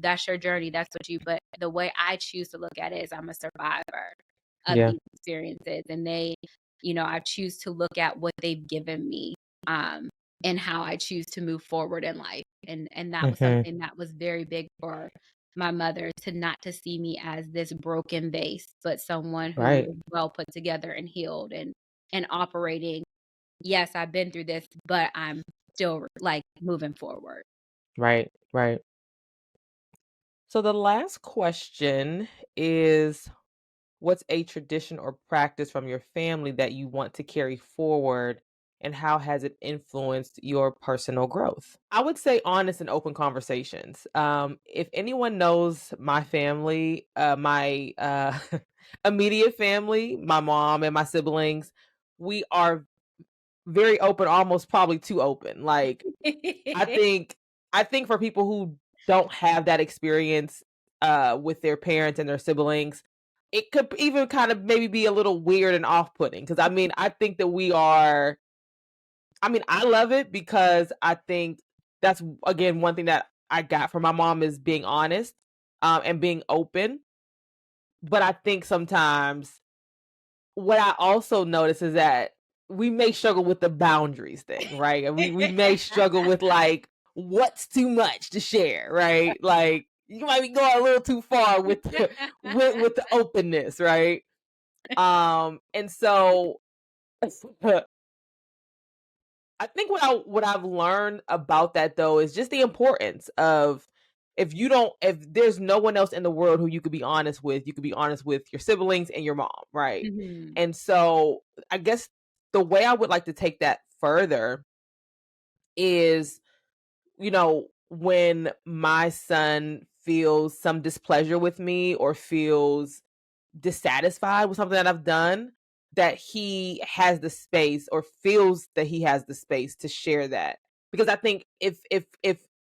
that's your journey, that's what you, but the way I choose to look at it is I'm a survivor of Yeah. these experiences. And I choose to look at what they've given me. Um, and how I choose to move forward in life. And that was Mhm. something that was very big for my mother, to not to see me as this broken vase, but someone who Right. is well put together and healed and operating. Yes, I've been through this, but I'm still, like, moving forward. Right. Right. So the last question is, what's a tradition or practice from your family that you want to carry forward, and how has it influenced your personal growth? I would say honest and open conversations. If anyone knows my family, my immediate family, my mom and my siblings, we are very open, almost probably too open. Like, I think I think for people who don't have that experience with their parents and their siblings, it could even kind of maybe be a little weird and off-putting, because I mean, I think that we are I mean, I love it because I think that's again one thing that I got from my mom is being honest and being open. But I think sometimes what I also notice is that we may struggle with the boundaries thing, right? And we may struggle with, like, what's too much to share, right? Like, you might be going a little too far with the with the openness, right? And so I think what I've learned about that though is just the importance of, if there's no one else in the world who you could be honest with, you could be honest with your siblings and your mom, right? Mhm. And so I guess the way I would like to take that further is, when my son feels some displeasure with me or feels dissatisfied with something that I've done, that he has the space or feels that he has the space to share that. Because I think if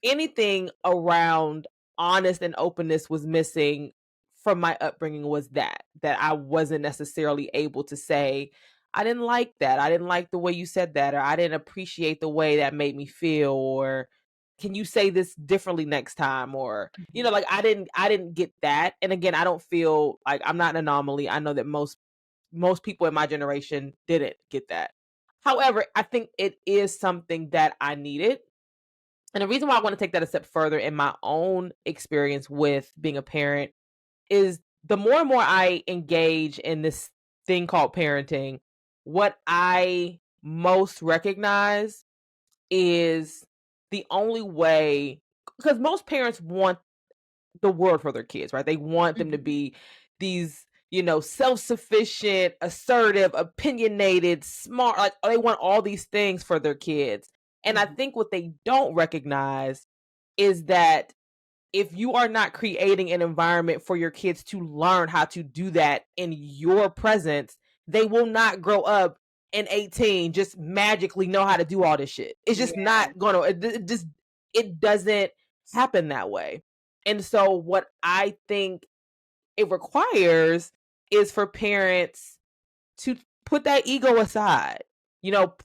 anything around honest and openness was missing from my upbringing, was that I wasn't necessarily able to say, I didn't like that. I didn't like the way you said that, or I didn't appreciate the way that made me feel, or can you say this differently next time, or Mhm. like I didn't get that. And again, I don't feel like I'm not an anomaly. I know that most people in my generation didn't get that. However, I think it is something that I needed. And the reason why I want to take that a step further in my own experience with being a parent is, the more and more I engage in this thing called parenting, what I most recognize is the only way, because most parents want the world for their kids, right? They want them to Mhm. be these self-sufficient, assertive, opinionated, smart. Like they want all these things for their kids. And I Mhm. think what they don't recognize is that if you are not creating an environment for your kids to learn how to do that in your presence, they will not grow up in 18 just magically know how to do all this shit. It's just Yeah. not going to it doesn't happen that way. And so what I think it requires is for parents to put that ego aside.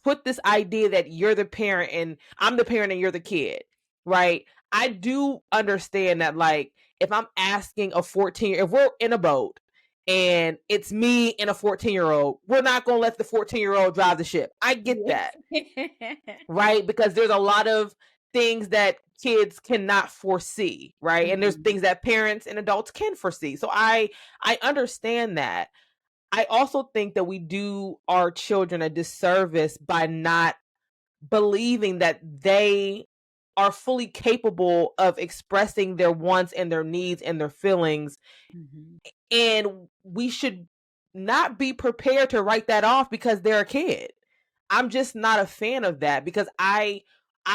Put this idea that you're the parent and I'm the parent and you're the kid, right? I do understand that, like, if I'm asking a 14, if we're in a boat and it's me and a 14-year-old, we're not going to let the 14-year-old drive the ship. I get that, Yeah. right? Because there's a lot of things that kids cannot foresee, right? And there's Mhm. things that parents and adults can foresee. So I understand that. I also think that we do our children a disservice by not believing that they are fully capable of expressing their wants and their needs and their feelings. Mhm. And we should not be prepared to write that off because they're a kid. I'm just not a fan of that because I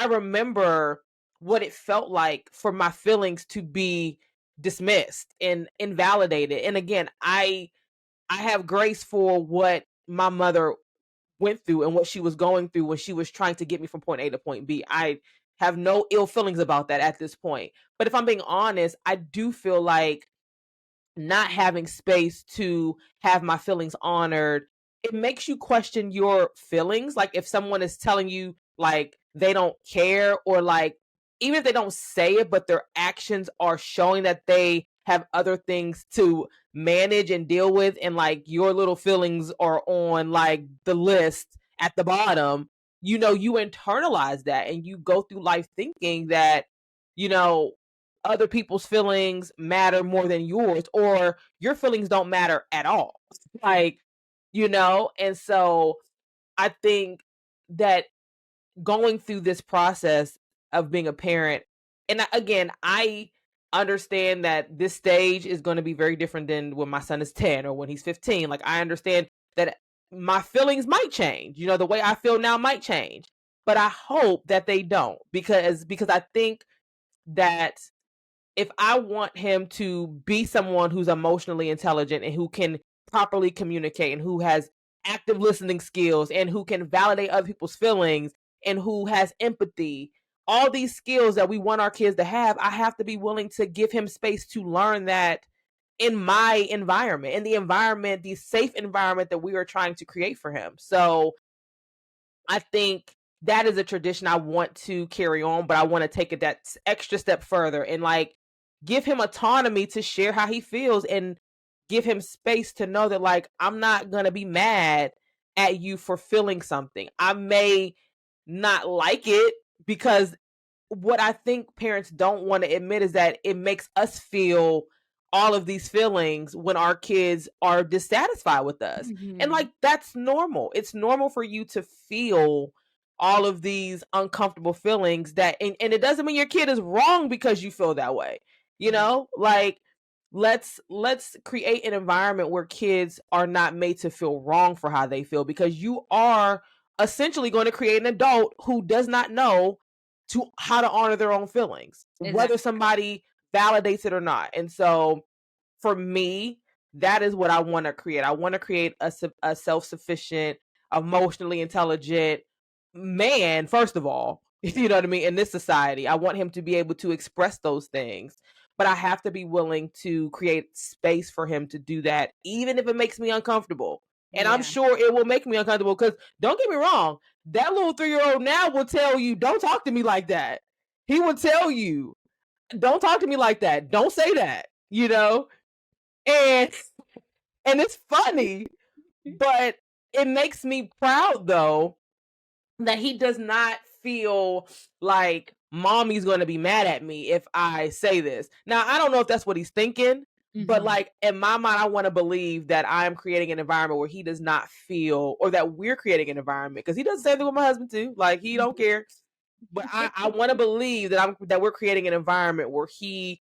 remember what it felt like for my feelings to be dismissed and invalidated. And again, I have grace for what my mother went through and what she was going through when she was trying to get me from point A to point B. I have no ill feelings about that at this point. But if I'm being honest, I do feel like not having space to have my feelings honored, it makes you question your feelings. Like if someone is telling you like they don't care, or like even if they don't say it, but their actions are showing that they have other things to manage and deal with, and like your little feelings are on like the list at the bottom, you internalize that and you go through life thinking that, you know, other people's feelings matter more than yours, or your feelings don't matter at all. Like, and so I think that going through this process of being a parent, and again, I understand that this stage is going to be very different than when my son is 10 or when he's 15. Like, I understand that my feelings might change. The way I feel now might change. But I hope that they don't, because I think that if I want him to be someone who's emotionally intelligent and who can properly communicate and who has active listening skills and who can validate other people's feelings and who has empathy, all these skills that we want our kids to have, I have to be willing to give him space to learn that in my environment, the safe environment that we are trying to create for him. So I think that is a tradition I want to carry on, but I want to take it that extra step further and like give him autonomy to share how he feels and give him space to know that like I'm not going to be mad at you for feeling something. I may not like it because what I think parents don't want to admit is that it makes us feel all of these feelings when our kids are dissatisfied with us. And Mhm. like that's normal. It's normal for you to feel all of these uncomfortable feelings and it doesn't mean your kid is wrong because you feel that way. Yeah. Like let's create an environment where kids are not made to feel wrong for how they feel, because you are essentially going to create an adult who does not know to how to honor their own feelings, whether Exactly. somebody validates it or not. And so for me, that is what I want to create. I want to create a self-sufficient, emotionally intelligent man, first of all, you know what I mean, in this society. I want him to be able to express those things, but I have to be willing to create space for him to do that, even if it makes me uncomfortable. And I'm Yeah. sure it will make me uncomfortable because don't get me wrong, that little 3-year-old now will tell you, don't talk to me like that. He will tell you, don't talk to me like that. Don't say that, And and it's funny, but it makes me proud though that he does not feel like mommy's going to be mad at me if I say this. Now, I don't know if that's what he's thinking, but Mhm. like in my mind, I want to believe that I'm creating an environment where he does not feel, or that we're creating an environment, because he does the same thing with my husband too. Like he don't care. But I want to believe that we're creating an environment where he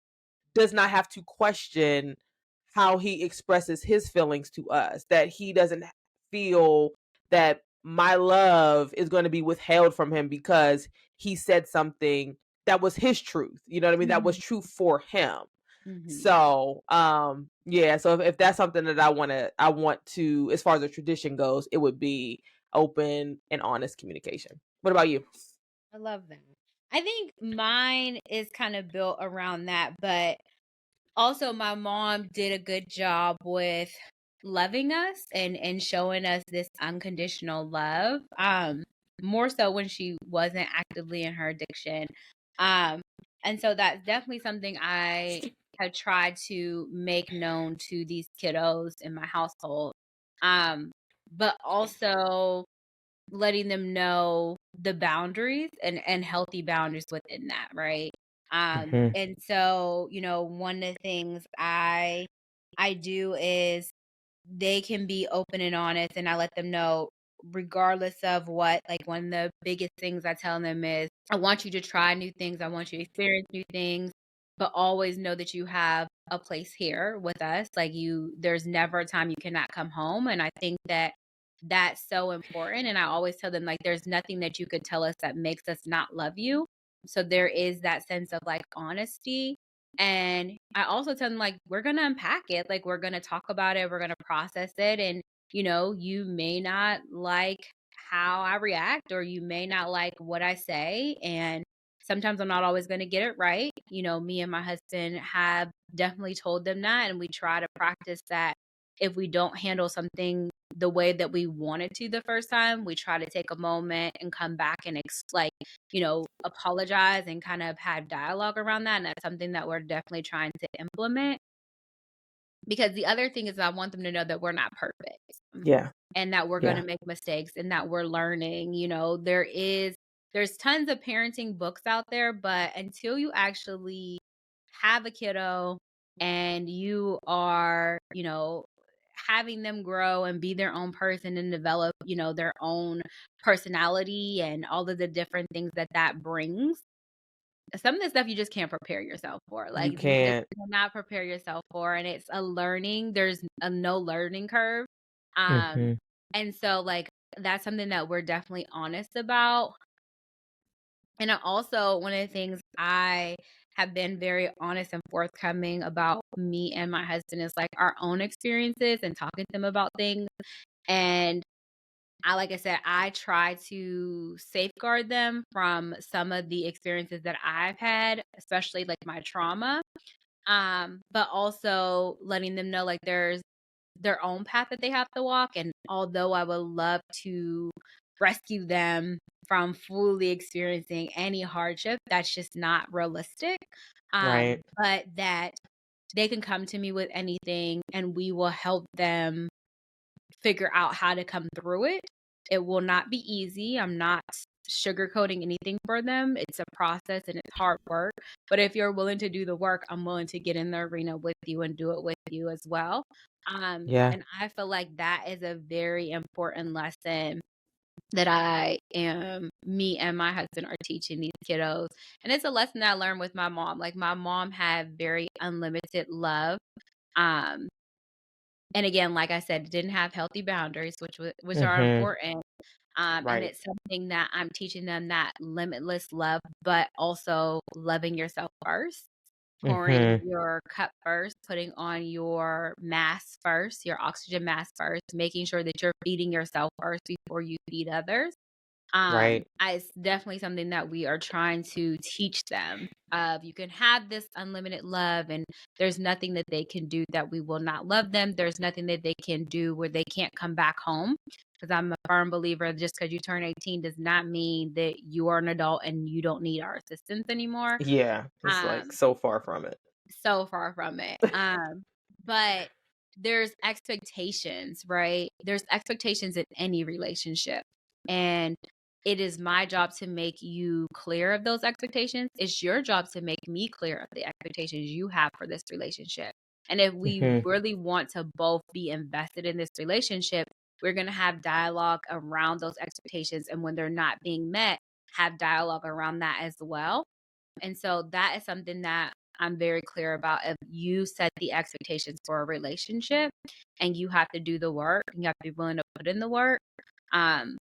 does not have to question how he expresses his feelings to us, that he doesn't feel that my love is going to be withheld from him because he said something that was his truth. You know what I mean? That was Mhm. true for him. Mhm. So, yeah, so if that's something that I want to, as far as the tradition goes, it would be open and honest communication. What about you? I love that. I think mine is kind of built around that, but also my mom did a good job with loving us and showing us this unconditional love. More so when she wasn't actively in her addiction. Um, and so that's definitely something I have tried to make known to these kiddos in my household. Um, but also letting them know the boundaries and healthy boundaries within that, right? Mhm. And so, one of the things I do is they can be open and honest, and I let them know regardless of what. Like, one of the biggest things I tell them is I want you to try new things, I want you to experience new things, but always know that you have a place here with us. Like, there's never a time you cannot come home. And I think that that's so important. And I always tell them, like, there's nothing that you could tell us that makes us not love you. So there is that sense of like honesty. And I also tell them, like, we're going to unpack it. Like, we're going to talk about it. We're going to process it. And, you may not like how I react, or you may not like what I say. And sometimes I'm not always going to get it right. Me and my husband have definitely told them that. And we try to practice that. If we don't handle something the way that we wanted to the first time, we try to take a moment and come back and apologize and kind of have dialogue around that. And that's something that we're definitely trying to implement, because the other thing is I want them to know that we're not perfect, Yeah. and that we're going to Yeah. make mistakes, and that we're learning. There's tons of parenting books out there, but until you actually have a kiddo and you are, having them grow and be their own person and develop, their own personality and all of the different things that brings, some of the stuff you just can't prepare yourself for. You Like, you just can't. cannot prepare yourself for, and it's a learning. There's a no learning curve. Um, Mhm. and so, like, that's something that we're definitely honest about. And I also, one of the things I have been very honest and forthcoming about, me and my husband, is like our own experiences and talking to them about things. And like I said, I try to safeguard them from some of the experiences that I've had, especially like my trauma. But also letting them know, like, there's their own path that they have to walk. And although I would love to rescue them from fully experiencing any hardship, that's just not realistic. Right. But that they can come to me with anything and we will help them figure out how to come through it. It will not be easy. I'm not sugarcoating anything for them. It's a process and it's hard work. But if you're willing to do the work, I'm willing to get in the arena with you and do it with you as well. Yeah. And I feel like that is a very important lesson that me and my husband are teaching these kiddos. And it's a lesson that I learned with my mom. Like, my mom had very unlimited love. Um, and again, like I said, didn't have healthy boundaries, which are Mhm. important. And Right. it's something that I'm teaching them, that limitless love, but also loving yourself first, pouring Mhm. your cup first, putting on your mask first, your oxygen mask first, making sure that you're feeding yourself first before you feed others. Right. It's definitely something that we are trying to teach them. Of, you can have this unlimited love, and there's nothing that they can do that we will not love them. There's nothing that they can do where they can't come back home. Because I'm a firm believer, just because you turn 18 does not mean that you are an adult and you don't need our assistance anymore. Yeah. It's like Um, so far from it. so far from it. But there's expectations, right? There's expectations in any relationship. And it is my job to make you clear of those expectations. It's your job to make me clear of the expectations you have for this relationship. And if we Mhm. really want to both be invested in this relationship, we're going to have dialogue around those expectations. And when they're not being met, have dialogue around that as well. And so that is something that I'm very clear about if you set the expectations for a relationship and you have to do the work, you have to be willing to put in the work. Um,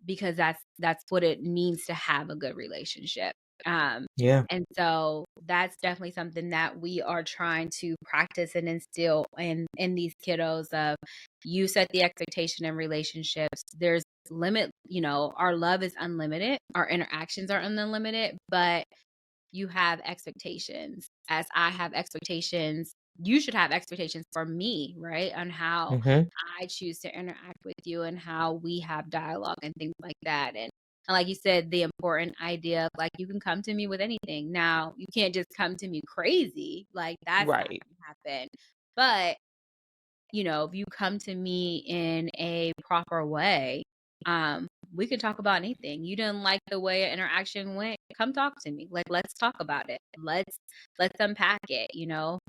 because that's what it means to have a good relationship. Um, Yeah. and so that's definitely something that we are trying to practice and instill in these kiddos of you set the expectation in relationships. There's limit, our love is unlimited, our interactions are unlimited, but you have expectations. As I have expectations, you should have expectations for me, right? On how Mhm. I choose to interact with you and how we have dialogue and things like that. And like you said, the important idea of like you can come to me with anything. Now, you can't just come to me crazy. Like that's not Right. gonna happen. But if you come to me in a proper way, we can talk about anything. You didn't like the way an interaction went, come talk to me. Like, let's talk about it. Let's unpack it.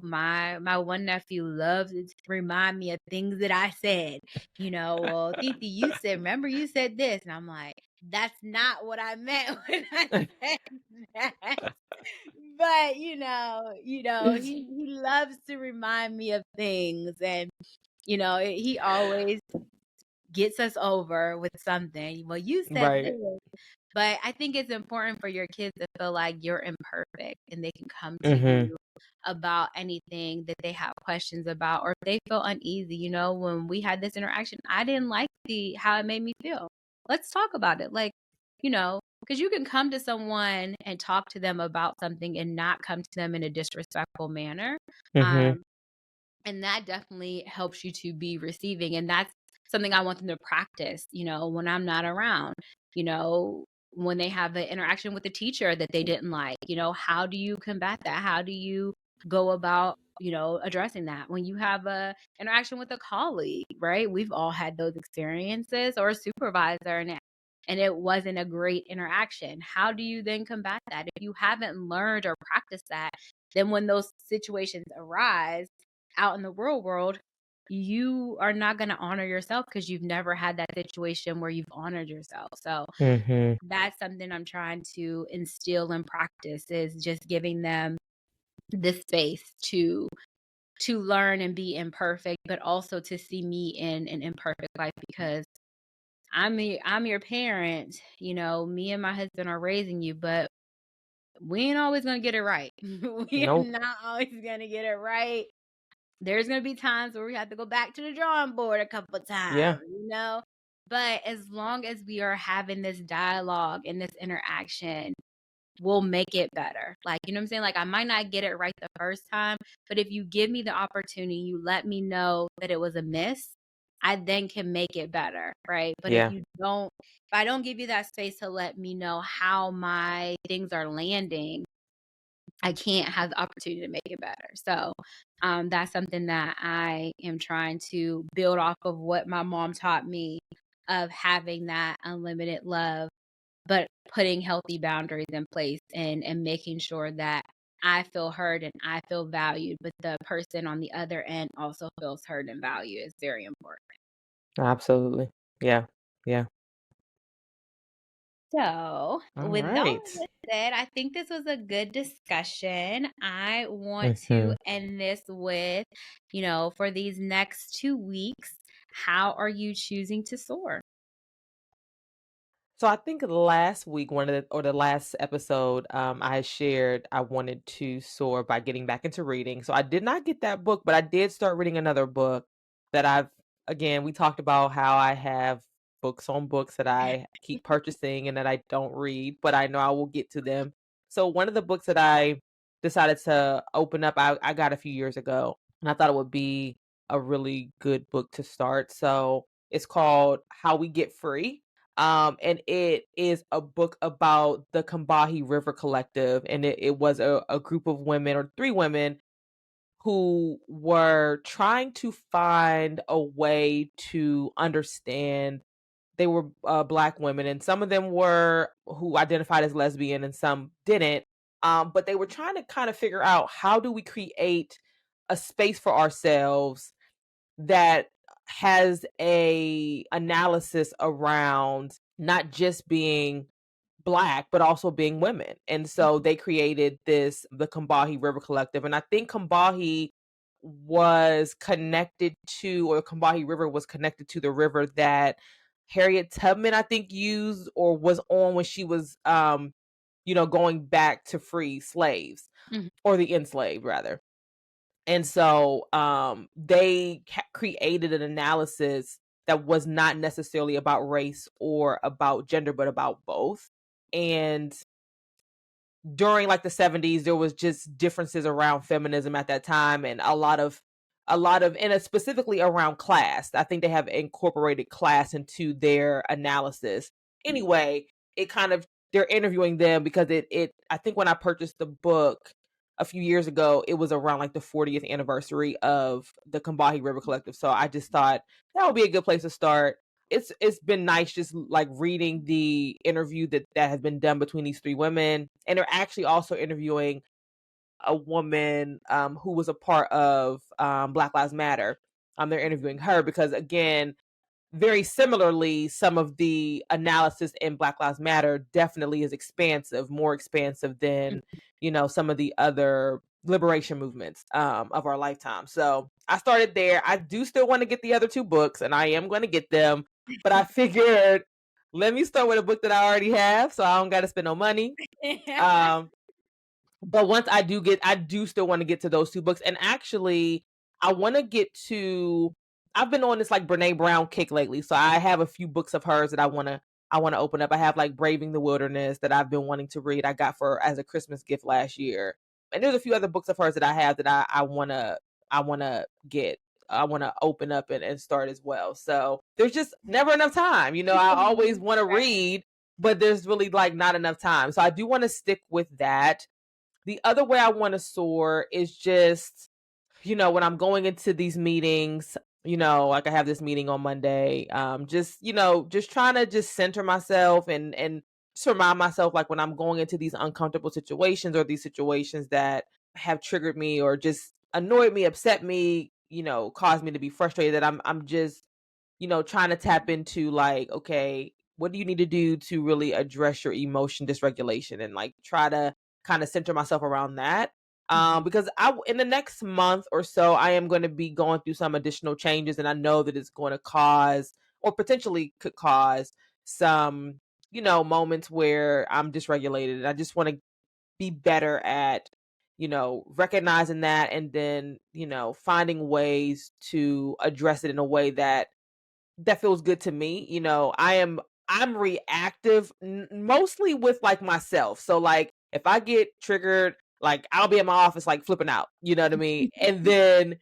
My one nephew loves to remind me of things that I said. Well, Titi, remember you said this, and I'm like, that's not what I meant when I said that. But he loves to remind me of things, and he always gets us over with something. Well, you said this. Right. But I think it's important for your kids to feel like you're imperfect and they can come to Mhm. you about anything that they have questions about, or if they feel uneasy. When we had this interaction, I didn't like the how it made me feel. Let's talk about it. Like, because you can come to someone and talk to them about something and not come to them in a disrespectful manner. Mhm. Um, and that definitely helps you to be receiving, and that's something I want them to practice, when I'm not around, you know, when they have an interaction with a teacher that they didn't like, how do you combat that? How do you go about, addressing that? When you have a interaction with a colleague, right? We've all had those experiences, or a supervisor, and it wasn't a great interaction. How do you then combat that? If you haven't learned or practiced that, then when those situations arise out in the real world, you are not going to honor yourself because you've never had that situation where you've honored yourself. So Mhm. that's something I'm trying to instill in practice, is just giving them the space to learn and be imperfect, but also to see me in an imperfect life, because I'm your parent. Me and my husband are raising you, but we ain't always gonna get it right. We are Nope. not always gonna get it right. There's gonna be times where we have to go back to the drawing board a couple Yeah. times. But as long as we are having this dialogue and this interaction, we'll make it better. Like, you know what I'm saying? Like, I might not get it right the first time, but if you give me the opportunity, you let me know that it was a miss, I then can make it better, right? But Yeah. if I don't give you that space to let me know how my things are landing, I can't have the opportunity to make it better. So, that's something that I am trying to build off of what my mom taught me, of having that unlimited love, but putting healthy boundaries in place, and making sure that I feel heard and I feel valued, but the person on the other end also feels heard and valued is very important. Absolutely. Yeah. Yeah. So, All with all of right. this said, I think this was a good discussion. I want to Mhm. end this with, for these next 2 weeks, how are you choosing to soar? So I think last week, the last episode, I had shared I wanted to soar by getting back into reading. So I did not get that book, but I did start reading another book that again, we talked about how I have books on books that I keep purchasing and that I don't read, but I know I will get to them. So one of the books that I decided to open up, I got a few years ago, and I thought it would be a really good book to start. So it's called How We Get Free, and it is a book about the Combahee River Collective. And it was a group of women, or three women, who were trying to find a way to understand. They were Black women, and some of them were who identified as lesbian and some didn't. But they were trying to kind of figure out, how do we create a space for ourselves that has a analysis around not just being Black, but also being women. And so they created the Combahee River Collective. And I think Combahee was connected to, or Combahee River was connected to the river that Harriet Tubman, I think, used or was on when she was, going back to free slaves, Mhm. or the enslaved rather. And so they created an analysis that was not necessarily about race or about gender, but about both. And during like the 70s, there was just differences around feminism at that time, and a lot of and it's specifically around class. I think they have incorporated class into their analysis. Anyway, it kind of they're interviewing them because it I think when I purchased the book a few years ago, it was around like the 40th anniversary of the Combahee River Collective. So I just thought that would be a good place to start. It's been nice just like reading the interview that has been done between these three women, and they're actually also interviewing a woman who was a part of Black Lives Matter. They're interviewing her because, again, very similarly, some of the analysis in Black Lives Matter definitely is expansive, more expansive than, some of the other liberation movements of our lifetime. So I started there. I do still want to get the other two books, and I am going to get them, but I figured let me start with a book that I already have, so I don't got to spend no money. Um, but once I do still want to get to those two books. And actually, I want to get to I've been on this like Brene Brown kick lately. So I have a few books of hers that I want to open up. I have like Braving the Wilderness that I've been wanting to read. I got for as a Christmas gift last year. And there's a few other books of hers that I have that I wanna get. I want to open up and start as well. So there's just never enough time. I always want to read, but there's really like not enough time. So I do want to stick with that. The other way I want to soar is just, when I'm going into these meetings, like I have this meeting on Monday, just trying to just center myself and just remind myself, like when I'm going into these uncomfortable situations or these situations that have triggered me or just annoyed me, upset me, caused me to be frustrated, that I'm just, trying to tap into like, okay, what do you need to do to really address your emotion dysregulation, and like try to kind of center myself around that. Mhm. Because in the next month or so, I am going to be going through some additional changes, and I know that it's going to cause, or potentially could cause, some, moments where I'm dysregulated. And I just want to be better at, recognizing that, and then, finding ways to address it in a way that feels good to me. I'm reactive, mostly with like myself. So like if I get triggered, like I'll be in my office like flipping out, you know what I mean? And then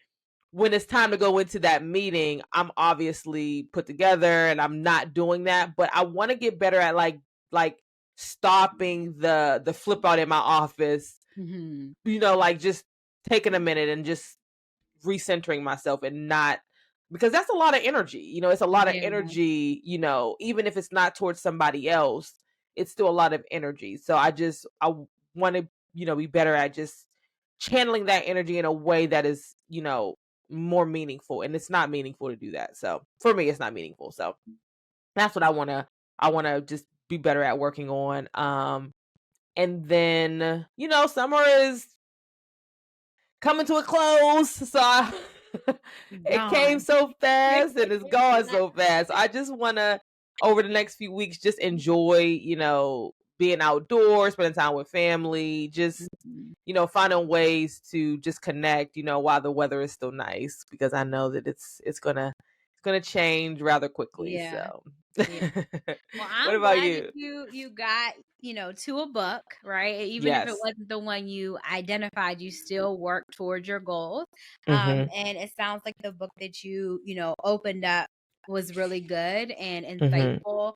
when it's time to go into that meeting, I'm obviously put together and I'm not doing that, but I want to get better at like stopping the flip out in my office, Mhm. like just taking a minute and just recentering myself, and not, because that's a lot of energy. It's a lot of Yeah. energy, even if it's not towards somebody else, it's still a lot of energy. So I want to, be better at just channeling that energy in a way that is, more meaningful. And it's not meaningful to do that. So for me, it's not meaningful. So that's what I want to just be better at working on. And then, summer is coming to a close. So it came Gone. so fast and it's gone so fast. I just want to, over the next few weeks, just enjoy, being outdoors, spending time with family, just, Mhm. finding ways to just connect, while the weather is still nice, because I know that it's gonna change rather quickly. Yeah. So Yeah. Well, what I'm about glad that you? you got, to a book, right? Even if it Yes. wasn't the one you identified, you still worked towards your goals. Mm-hmm. And it sounds like the book that opened up was really good and Mm-hmm. insightful.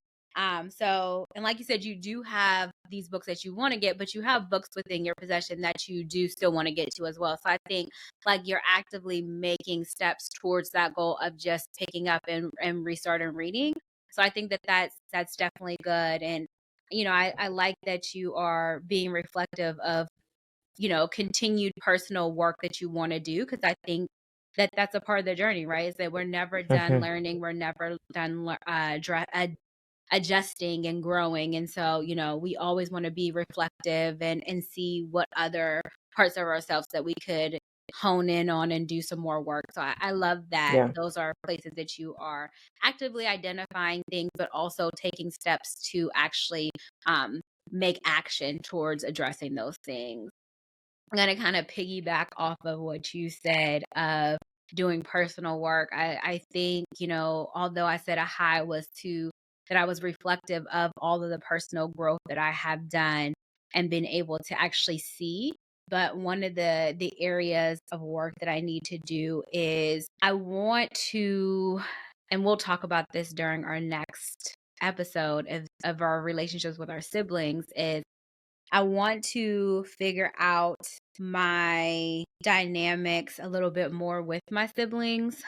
So, and like you said, you do have these books that you want to get, but you have books within your possession that you do still want to get to as well. So I think like you're actively making steps towards that goal of just picking up and restarting reading. So I think that that's definitely good. And, I like that you are being reflective of, continued personal work that you want to do. Cause I think that that's a part of the journey, right? Is that we're never done Mm-hmm. learning. We're never done, adjusting and growing. And so, we always want to be reflective and see what other parts of ourselves that we could hone in on and do some more work. So I love that Yeah. those are places that you are actively identifying things, but also taking steps to actually make action towards addressing those things. I'm going to kind of piggyback off of what you said of doing personal work. I think, although I said a high was that I was reflective of all of the personal growth that I have done and been able to actually see. But one of the areas of work that I need to do is I want to, and we'll talk about this during our next episode of our relationships with our siblings, is I want to figure out my dynamics a little bit more with my siblings,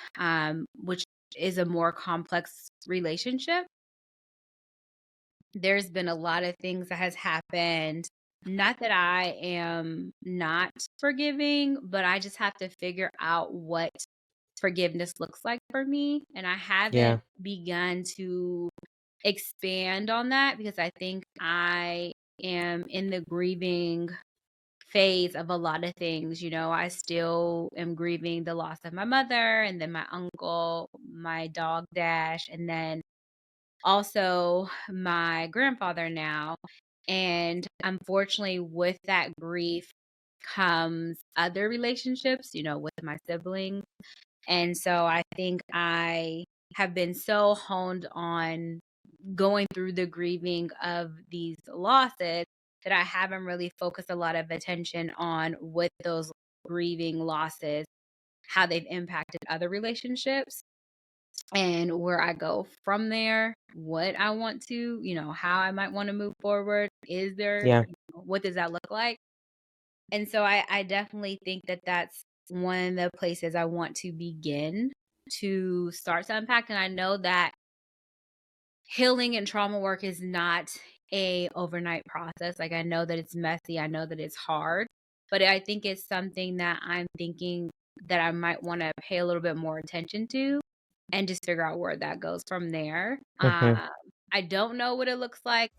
which is a more complex relationship. There's been a lot of things that has happened. Not that I am not forgiving, but I just have to figure out what forgiveness looks like for me. And I haven't Yeah. begun to expand on that because I think I am in the grieving phase of a lot of things. I still am grieving the loss of my mother and then my uncle, my dog Dash, and then also my grandfather now. And unfortunately, with that grief comes other relationships, with my siblings. And so I think I have been so honed on going through the grieving of these losses that I haven't really focused a lot of attention on with those grieving losses, how they've impacted other relationships and where I go from there, what I want to, how I might want to move forward. Is there, Yeah. what does that look like? And so I definitely think that that's one of the places I want to begin to start to unpack. And I know that healing and trauma work is not a overnight process. Like, I know that it's messy. I know that it's hard, but I think it's something that I'm thinking that I might want to pay a little bit more attention to and just figure out where that goes from there. Mhm. I don't know what it looks like.